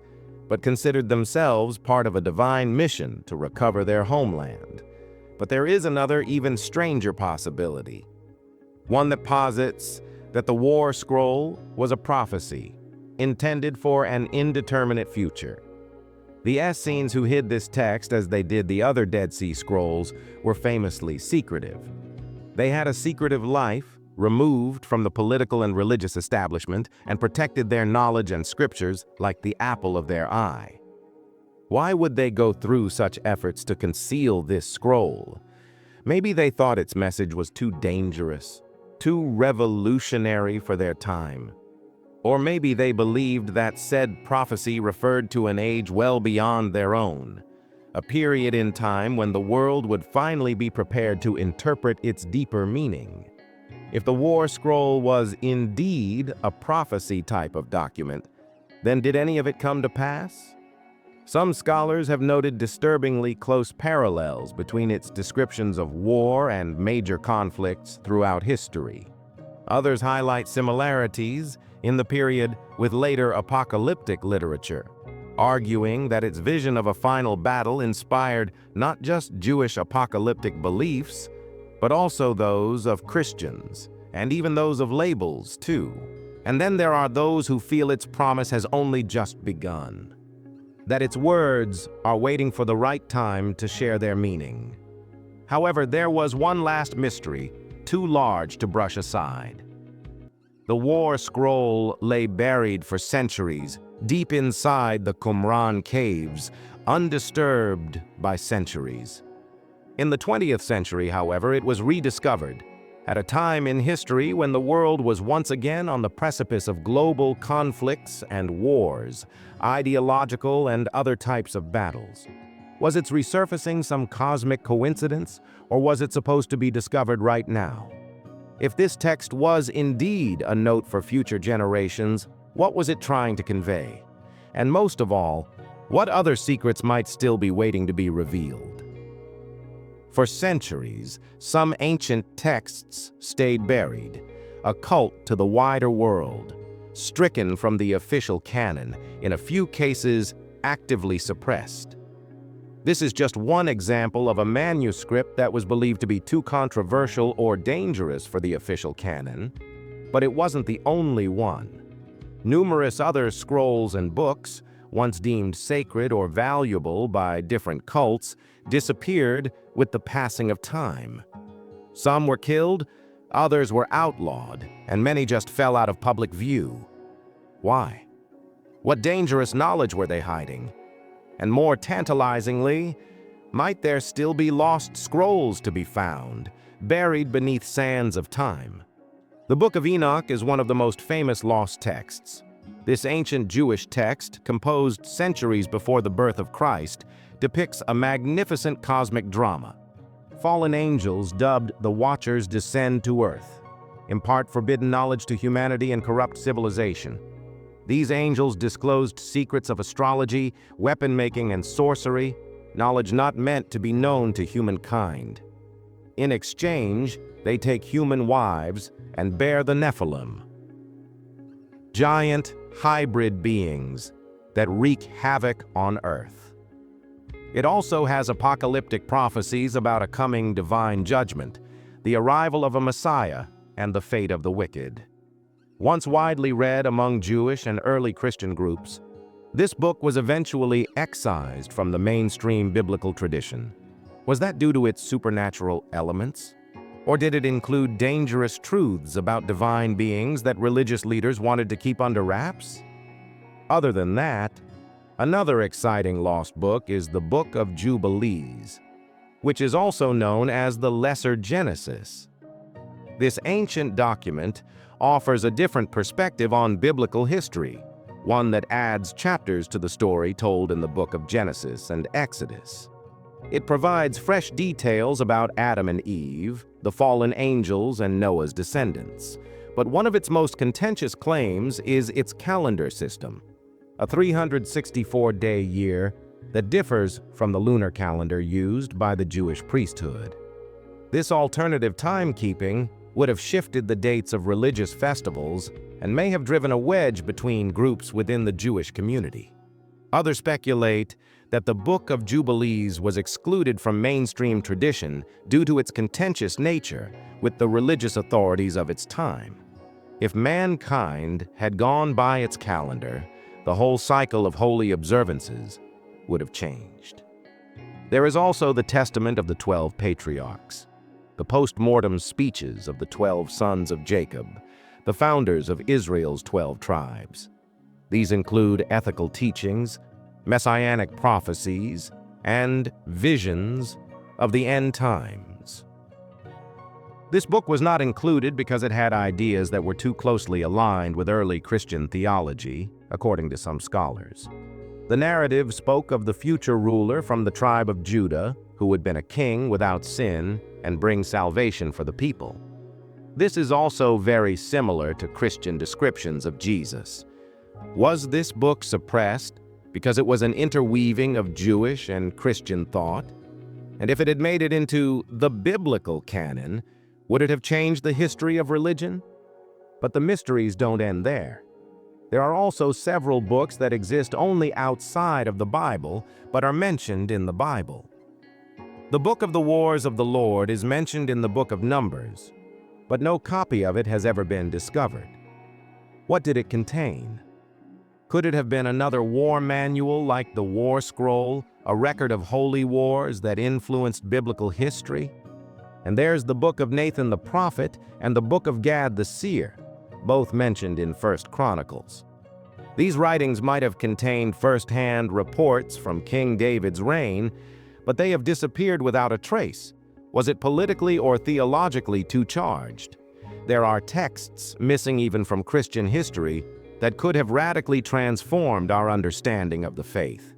but considered themselves part of a divine mission to recover their homeland. But there is another, even stranger possibility, one that posits that the War Scroll was a prophecy intended for an indeterminate future. The Essenes who hid this text, as they did the other Dead Sea Scrolls, were famously secretive. They had a secretive life, removed from the political and religious establishment, and protected their knowledge and scriptures like the apple of their eye. Why would they go through such efforts to conceal this scroll? Maybe they thought its message was too dangerous, too revolutionary for their time. Or maybe they believed that said prophecy referred to an age well beyond their own, a period in time when the world would finally be prepared to interpret its deeper meaning. If the War Scroll was indeed a prophecy type of document, then did any of it come to pass? Some scholars have noted disturbingly close parallels between its descriptions of war and major conflicts throughout history. Others highlight similarities in the period with later apocalyptic literature, arguing that its vision of a final battle inspired not just Jewish apocalyptic beliefs, but also those of Christians, and even those of labels, too. And then there are those who feel its promise has only just begun, that its words are waiting for the right time to share their meaning. However, there was one last mystery, too large to brush aside. The war scroll lay buried for centuries, deep inside the Qumran caves, undisturbed by centuries. In the 20th century, however, it was rediscovered, at a time in history when the world was once again on the precipice of global conflicts and wars, ideological and other types of battles. Was its resurfacing some cosmic coincidence, or was it supposed to be discovered right now? If this text was indeed a note for future generations, what was it trying to convey? And most of all, what other secrets might still be waiting to be revealed? For centuries, some ancient texts stayed buried, a cult to the wider world, stricken from the official canon, in a few cases actively suppressed. This is just one example of a manuscript that was believed to be too controversial or dangerous for the official canon, but it wasn't the only one. Numerous other scrolls and books, once deemed sacred or valuable by different cults, disappeared with the passing of time. Some were killed, others were outlawed, and many just fell out of public view. Why? What dangerous knowledge were they hiding? And more tantalizingly, might there still be lost scrolls to be found, buried beneath sands of time? The Book of Enoch is one of the most famous lost texts. This ancient Jewish text, composed centuries before the birth of Christ, depicts a magnificent cosmic drama. Fallen angels, dubbed the Watchers, descend to Earth, impart forbidden knowledge to humanity and corrupt civilization. These angels disclosed secrets of astrology, weapon-making, and sorcery, knowledge not meant to be known to humankind. In exchange, they take human wives and bear the Nephilim, giant, hybrid beings that wreak havoc on Earth. It also has apocalyptic prophecies about a coming divine judgment, the arrival of a Messiah, and the fate of the wicked. Once widely read among Jewish and early Christian groups, this book was eventually excised from the mainstream biblical tradition. Was that due to its supernatural elements? Or did it include dangerous truths about divine beings that religious leaders wanted to keep under wraps? Other than that, another exciting lost book is the Book of Jubilees, which is also known as the Lesser Genesis. This ancient document offers a different perspective on biblical history, one that adds chapters to the story told in the Book of Genesis and Exodus. It provides fresh details about Adam and Eve, the fallen angels, and Noah's descendants. But one of its most contentious claims is its calendar system, a 364-day year that differs from the lunar calendar used by the Jewish priesthood. This alternative timekeeping would have shifted the dates of religious festivals and may have driven a wedge between groups within the Jewish community. Others speculate that the Book of Jubilees was excluded from mainstream tradition due to its contentious nature with the religious authorities of its time. If mankind had gone by its calendar, the whole cycle of holy observances would have changed. There is also the Testament of the 12 Patriarchs, the post-mortem speeches of the 12 sons of Jacob, the founders of Israel's 12 tribes. These include ethical teachings, messianic prophecies, and visions of the end times. This book was not included because it had ideas that were too closely aligned with early Christian theology, according to some scholars. The narrative spoke of the future ruler from the tribe of Judah, who had been a king without sin and bring salvation for the people. This is also very similar to Christian descriptions of Jesus. Was this book suppressed because it was an interweaving of Jewish and Christian thought? And if it had made it into the biblical canon, would it have changed the history of religion? But the mysteries don't end there. There are also several books that exist only outside of the Bible, but are mentioned in the Bible. The Book of the Wars of the Lord is mentioned in the Book of Numbers, but no copy of it has ever been discovered. What did it contain? Could it have been another war manual like the War Scroll, a record of holy wars that influenced biblical history? And there's the Book of Nathan the prophet and the Book of Gad the seer, both mentioned in 1 Chronicles. These writings might have contained first-hand reports from King David's reign, but they have disappeared without a trace. Was it politically or theologically too charged? There are texts missing even from Christian history that could have radically transformed our understanding of the faith.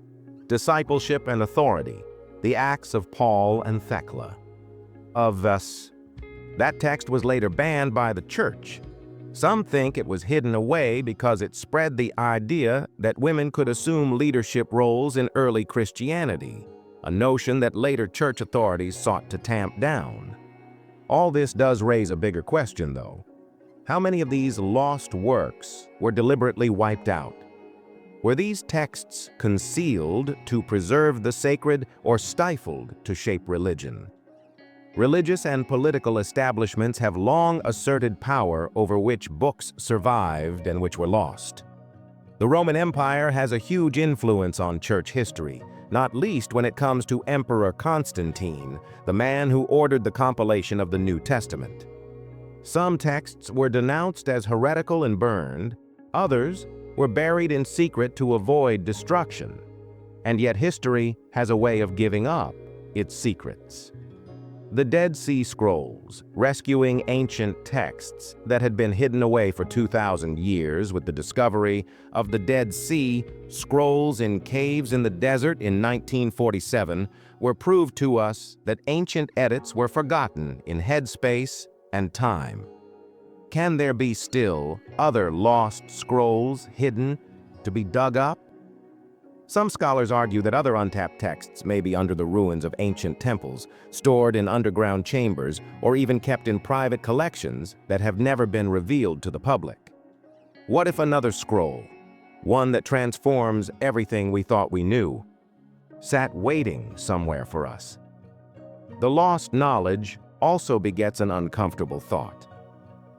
Discipleship and Authority, the Acts of Paul and Thecla. That text was later banned by the church. Some think it was hidden away because it spread the idea that women could assume leadership roles in early Christianity, a notion that later church authorities sought to tamp down. All this does raise a bigger question, though. How many of these lost works were deliberately wiped out? Were these texts concealed to preserve the sacred or stifled to shape religion? Religious and political establishments have long asserted power over which books survived and which were lost. The Roman Empire has a huge influence on church history, not least when it comes to Emperor Constantine, the man who ordered the compilation of the New Testament. Some texts were denounced as heretical and burned, others were buried in secret to avoid destruction. And yet history has a way of giving up its secrets. The Dead Sea Scrolls, rescuing ancient texts that had been hidden away for 2,000 years with the discovery of the Dead Sea Scrolls in caves in the desert in 1947, were proved to us that ancient edits were forgotten in headspace and time. Can there be still other lost scrolls hidden to be dug up? Some scholars argue that other untapped texts may be under the ruins of ancient temples, stored in underground chambers, or even kept in private collections that have never been revealed to the public. What if another scroll, one that transforms everything we thought we knew, sat waiting somewhere for us? The lost knowledge also begets an uncomfortable thought.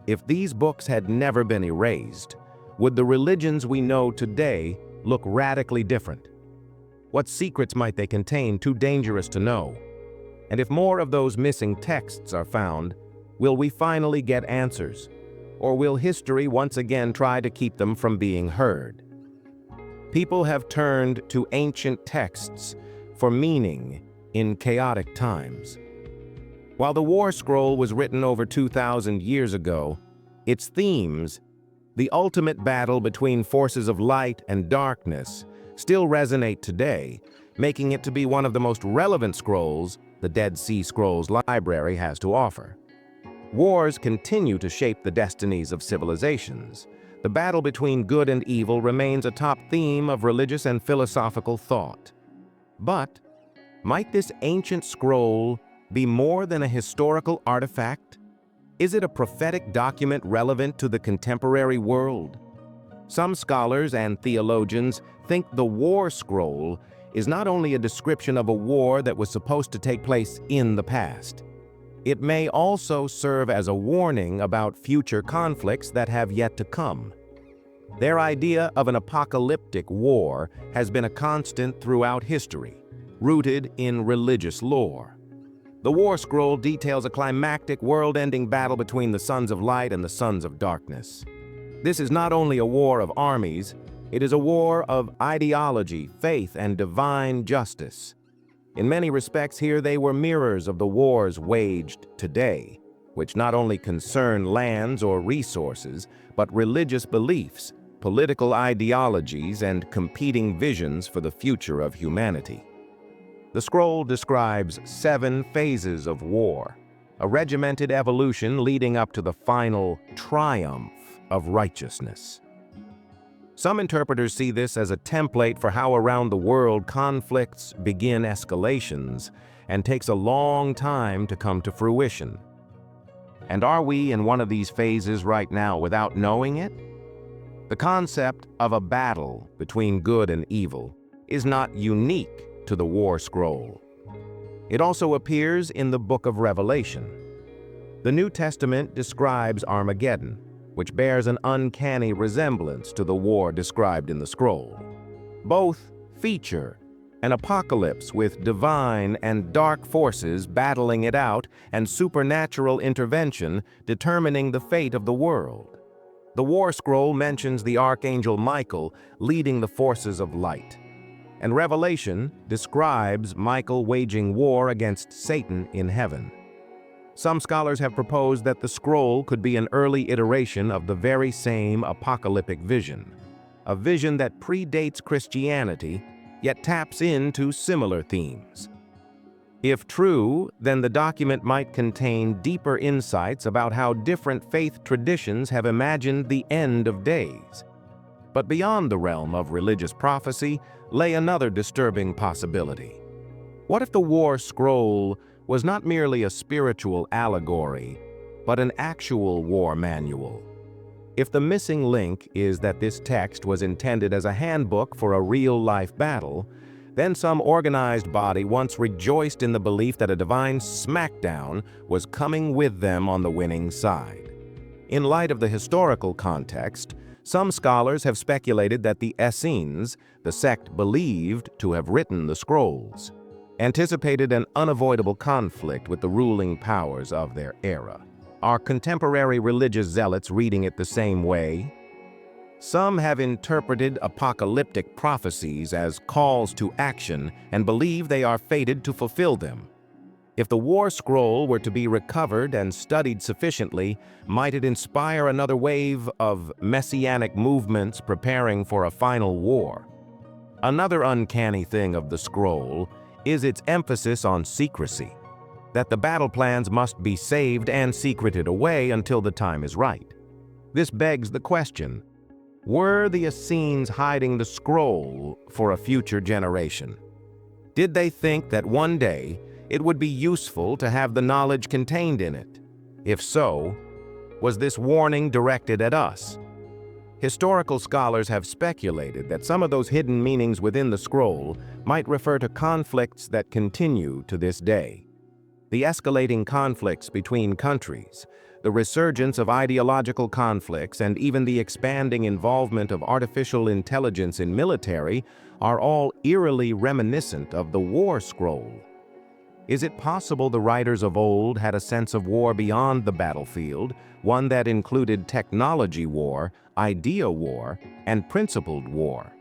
If these books had never been erased, would the religions we know today look radically different? What secrets might they contain too dangerous to know? And if more of those missing texts are found, will we finally get answers? Or will history once again try to keep them from being heard? People have turned to ancient texts for meaning in chaotic times. While the War Scroll was written over 2,000 years ago, its themes, the ultimate battle between forces of light and darkness, still resonate today, making it to be one of the most relevant scrolls the Dead Sea Scrolls library has to offer. Wars continue to shape the destinies of civilizations. The battle between good and evil remains a top theme of religious and philosophical thought. But might this ancient scroll be more than a historical artifact? Is it a prophetic document relevant to the contemporary world? Some scholars and theologians think the War Scroll is not only a description of a war that was supposed to take place in the past. It may also serve as a warning about future conflicts that have yet to come. Their idea of an apocalyptic war has been a constant throughout history, rooted in religious lore. The War Scroll details a climactic, world-ending battle between the sons of light and the sons of darkness. This is not only a war of armies, it is a war of ideology, faith, and divine justice. In many respects here they were mirrors of the wars waged today, which not only concern lands or resources, but religious beliefs, political ideologies, and competing visions for the future of humanity. The scroll describes 7 phases of war, a regimented evolution leading up to the final triumph of righteousness. Some interpreters see this as a template for how around the world conflicts begin escalations and takes a long time to come to fruition. And are we in one of these phases right now without knowing it? The concept of a battle between good and evil is not unique to the War Scroll. It also appears in the Book of Revelation. The New Testament describes Armageddon, which bears an uncanny resemblance to the war described in the scroll. Both feature an apocalypse with divine and dark forces battling it out and supernatural intervention determining the fate of the world. The War Scroll mentions the Archangel Michael leading the forces of light, and Revelation describes Michael waging war against Satan in heaven. Some scholars have proposed that the scroll could be an early iteration of the very same apocalyptic vision, a vision that predates Christianity, yet taps into similar themes. If true, then the document might contain deeper insights about how different faith traditions have imagined the end of days. But beyond the realm of religious prophecy lay another disturbing possibility. What if the War Scroll was not merely a spiritual allegory, but an actual war manual? If the missing link is that this text was intended as a handbook for a real-life battle, then some organized body once rejoiced in the belief that a divine smackdown was coming with them on the winning side. In light of the historical context, some scholars have speculated that the Essenes, the sect believed to have written the scrolls, anticipated an unavoidable conflict with the ruling powers of their era. Are contemporary religious zealots reading it the same way? Some have interpreted apocalyptic prophecies as calls to action and believe they are fated to fulfill them. If the War Scroll were to be recovered and studied sufficiently, might it inspire another wave of messianic movements preparing for a final war? Another uncanny thing of the scroll is its emphasis on secrecy, that the battle plans must be saved and secreted away until the time is right. This begs the question, were the Essenes hiding the scroll for a future generation? Did they think that one day it would be useful to have the knowledge contained in it? If so, was this warning directed at us? Historical scholars have speculated that some of those hidden meanings within the scroll might refer to conflicts that continue to this day. The escalating conflicts between countries, the resurgence of ideological conflicts, and even the expanding involvement of artificial intelligence in military are all eerily reminiscent of the War Scroll. Is it possible the writers of old had a sense of war beyond the battlefield, one that included technology war, idea war, and principled war?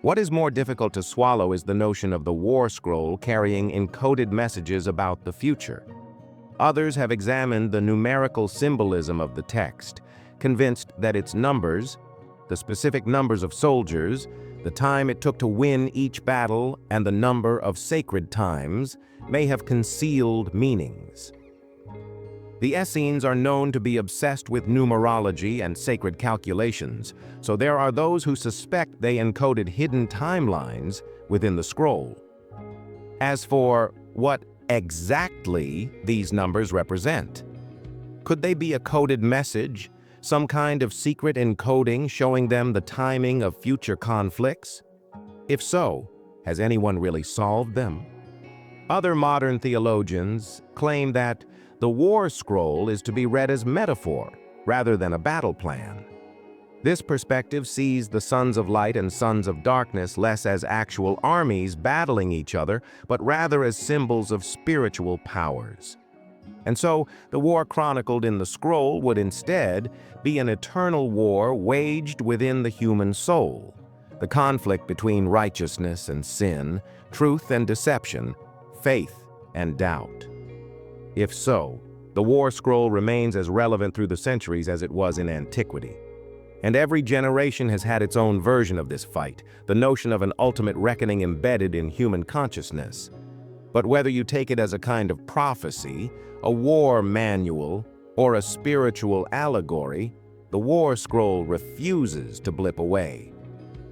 What is more difficult to swallow is the notion of the War Scroll carrying encoded messages about the future. Others have examined the numerical symbolism of the text, convinced that its numbers, the specific numbers of soldiers, the time it took to win each battle, and the number of sacred times may have concealed meanings. The Essenes are known to be obsessed with numerology and sacred calculations, so there are those who suspect they encoded hidden timelines within the scroll. As for what exactly these numbers represent, could they be a coded message, some kind of secret encoding showing them the timing of future conflicts? If so, has anyone really solved them? Other modern theologians claim that the War Scroll is to be read as metaphor rather than a battle plan. This perspective sees the sons of light and sons of darkness less as actual armies battling each other, but rather as symbols of spiritual powers. And so, the war chronicled in the scroll would instead be an eternal war waged within the human soul, the conflict between righteousness and sin, truth and deception, faith and doubt. If so, the War Scroll remains as relevant through the centuries as it was in antiquity. And every generation has had its own version of this fight, the notion of an ultimate reckoning embedded in human consciousness. But whether you take it as a kind of prophecy, a war manual, or a spiritual allegory, the War Scroll refuses to blip away.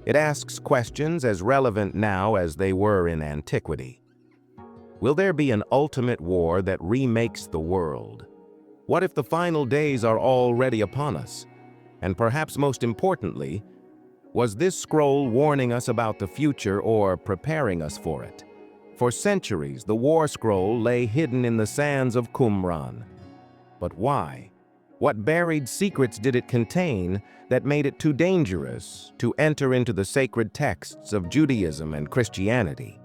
It asks questions as relevant now as they were in antiquity. Will there be an ultimate war that remakes the world? What if the final days are already upon us? And perhaps most importantly, was this scroll warning us about the future or preparing us for it? For centuries, the war scroll lay hidden in the sands of Qumran. But why? What buried secrets did it contain that made it too dangerous to enter into the sacred texts of Judaism and Christianity?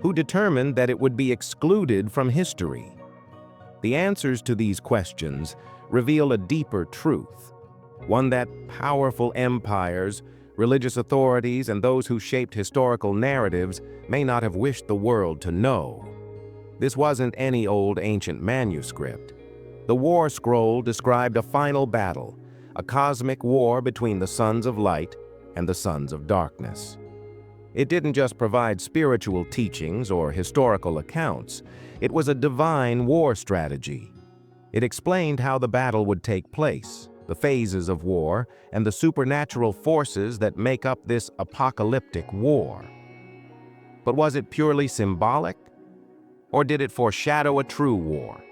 Who determined that it would be excluded from history? The answers to these questions reveal a deeper truth, one that powerful empires, religious authorities, and those who shaped historical narratives may not have wished the world to know. This wasn't any old ancient manuscript. The War Scroll described a final battle, a cosmic war between the sons of light and the sons of darkness. It didn't just provide spiritual teachings or historical accounts. It was a divine war strategy. It explained how the battle would take place, the phases of war, and the supernatural forces that make up this apocalyptic war. But was it purely symbolic? Or did it foreshadow a true war?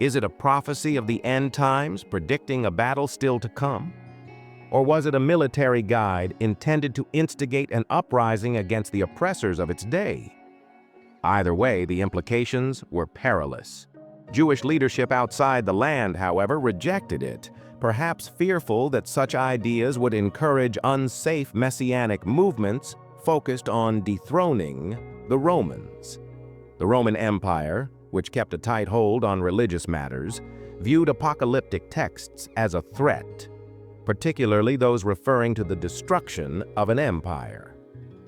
Is it a prophecy of the end times, predicting a battle still to come? Or was it a military guide intended to instigate an uprising against the oppressors of its day? Either way, the implications were perilous. Jewish leadership outside the land, however, rejected it, perhaps fearful that such ideas would encourage unsafe messianic movements focused on dethroning the Romans. The Roman Empire, which kept a tight hold on religious matters, viewed apocalyptic texts as a threat, particularly those referring to the destruction of an empire.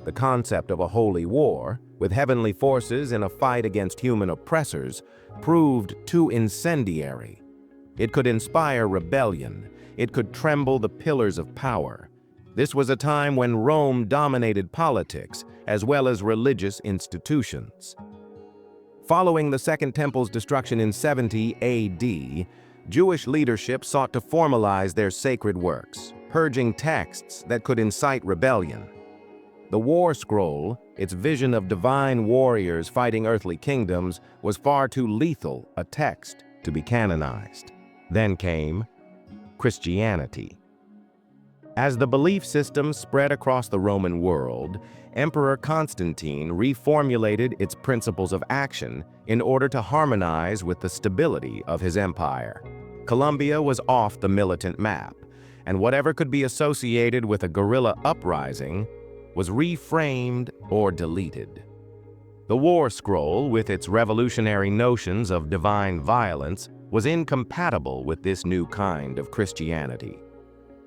The concept of a holy war, with heavenly forces in a fight against human oppressors, proved too incendiary. It could inspire rebellion. It could tremble the pillars of power. This was a time when Rome dominated politics as well as religious institutions. Following the Second Temple's destruction in 70 AD, Jewish leadership sought to formalize their sacred works, purging texts that could incite rebellion. The War Scroll, its vision of divine warriors fighting earthly kingdoms, was far too lethal a text to be canonized. Then came Christianity. As the belief system spread across the Roman world, Emperor Constantine reformulated its principles of action in order to harmonize with the stability of his empire. Colombia was off the militant map, and whatever could be associated with a guerrilla uprising was reframed or deleted. The War Scroll, with its revolutionary notions of divine violence, was incompatible with this new kind of Christianity.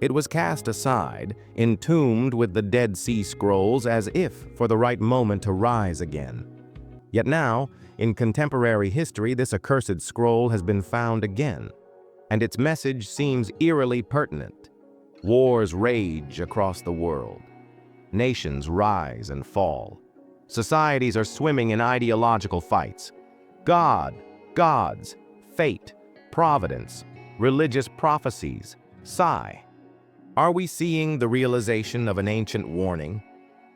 It was cast aside, entombed with the Dead Sea Scrolls as if for the right moment to rise again. Yet now, in contemporary history, this accursed scroll has been found again, and its message seems eerily pertinent. Wars rage across the world. Nations rise and fall. Societies are swimming in ideological fights. God, gods, fate, providence, religious prophecies, sigh. Are we seeing the realization of an ancient warning?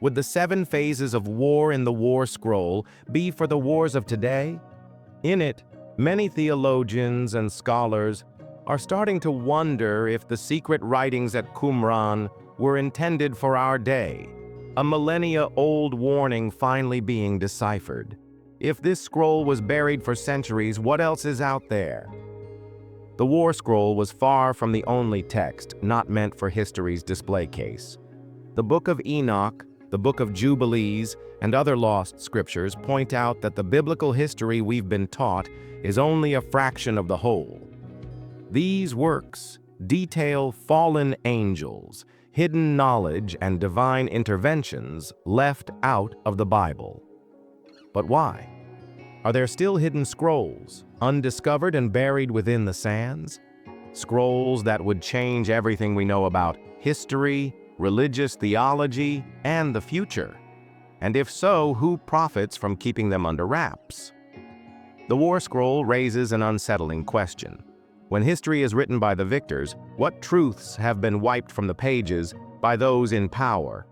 Would the 7 phases of war in the War Scroll be for the wars of today? In it, many theologians and scholars are starting to wonder if the secret writings at Qumran were intended for our day, a millennia-old warning finally being deciphered. If this scroll was buried for centuries, what else is out there? The War Scroll was far from the only text not meant for history's display case. The Book of Enoch, the Book of Jubilees, and other lost scriptures point out that the biblical history we've been taught is only a fraction of the whole. These works detail fallen angels, hidden knowledge, and divine interventions left out of the Bible. But why? Are there still hidden scrolls, undiscovered and buried within the sands? Scrolls that would change everything we know about history, religious theology, and the future? And if so, who profits from keeping them under wraps? The War Scroll raises an unsettling question. When history is written by the victors, what truths have been wiped from the pages by those in power.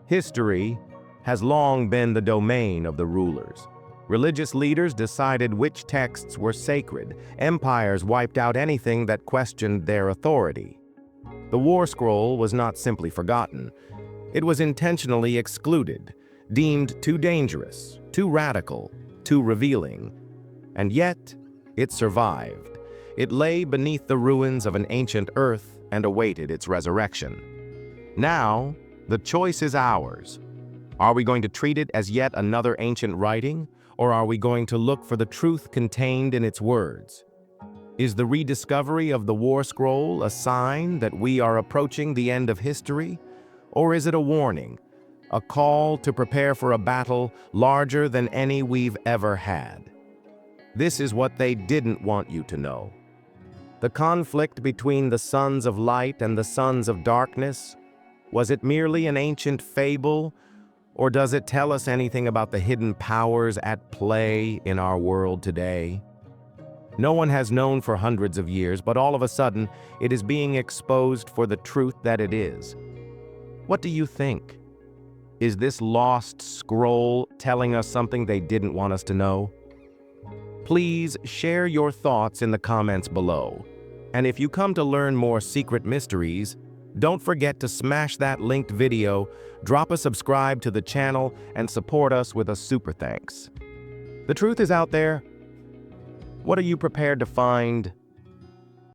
History has long been the domain of the rulers. Religious leaders decided which texts were sacred. Empires wiped out anything that questioned their authority. The War Scroll was not simply forgotten. It was intentionally excluded, deemed too dangerous, too radical, too revealing. And yet, it survived. It lay beneath the ruins of an ancient Earth and awaited its resurrection. Now, the choice is ours. Are we going to treat it as yet another ancient writing, or are we going to look for the truth contained in its words? Is the rediscovery of the War Scroll a sign that we are approaching the end of history, or is it a warning, a call to prepare for a battle larger than any we've ever had? This is what they didn't want you to know. The conflict between the sons of light and the sons of darkness, was it merely an ancient fable, or does it tell us anything about the hidden powers at play in our world today? No one has known for hundreds of years, but all of a sudden, it is being exposed for the truth that it is. What do you think? Is this lost scroll telling us something they didn't want us to know? Please share your thoughts in the comments below. And if you come to learn more secret mysteries, don't forget to smash that linked video, drop a subscribe to the channel, and support us with a super thanks. The truth is out there. What are you prepared to find?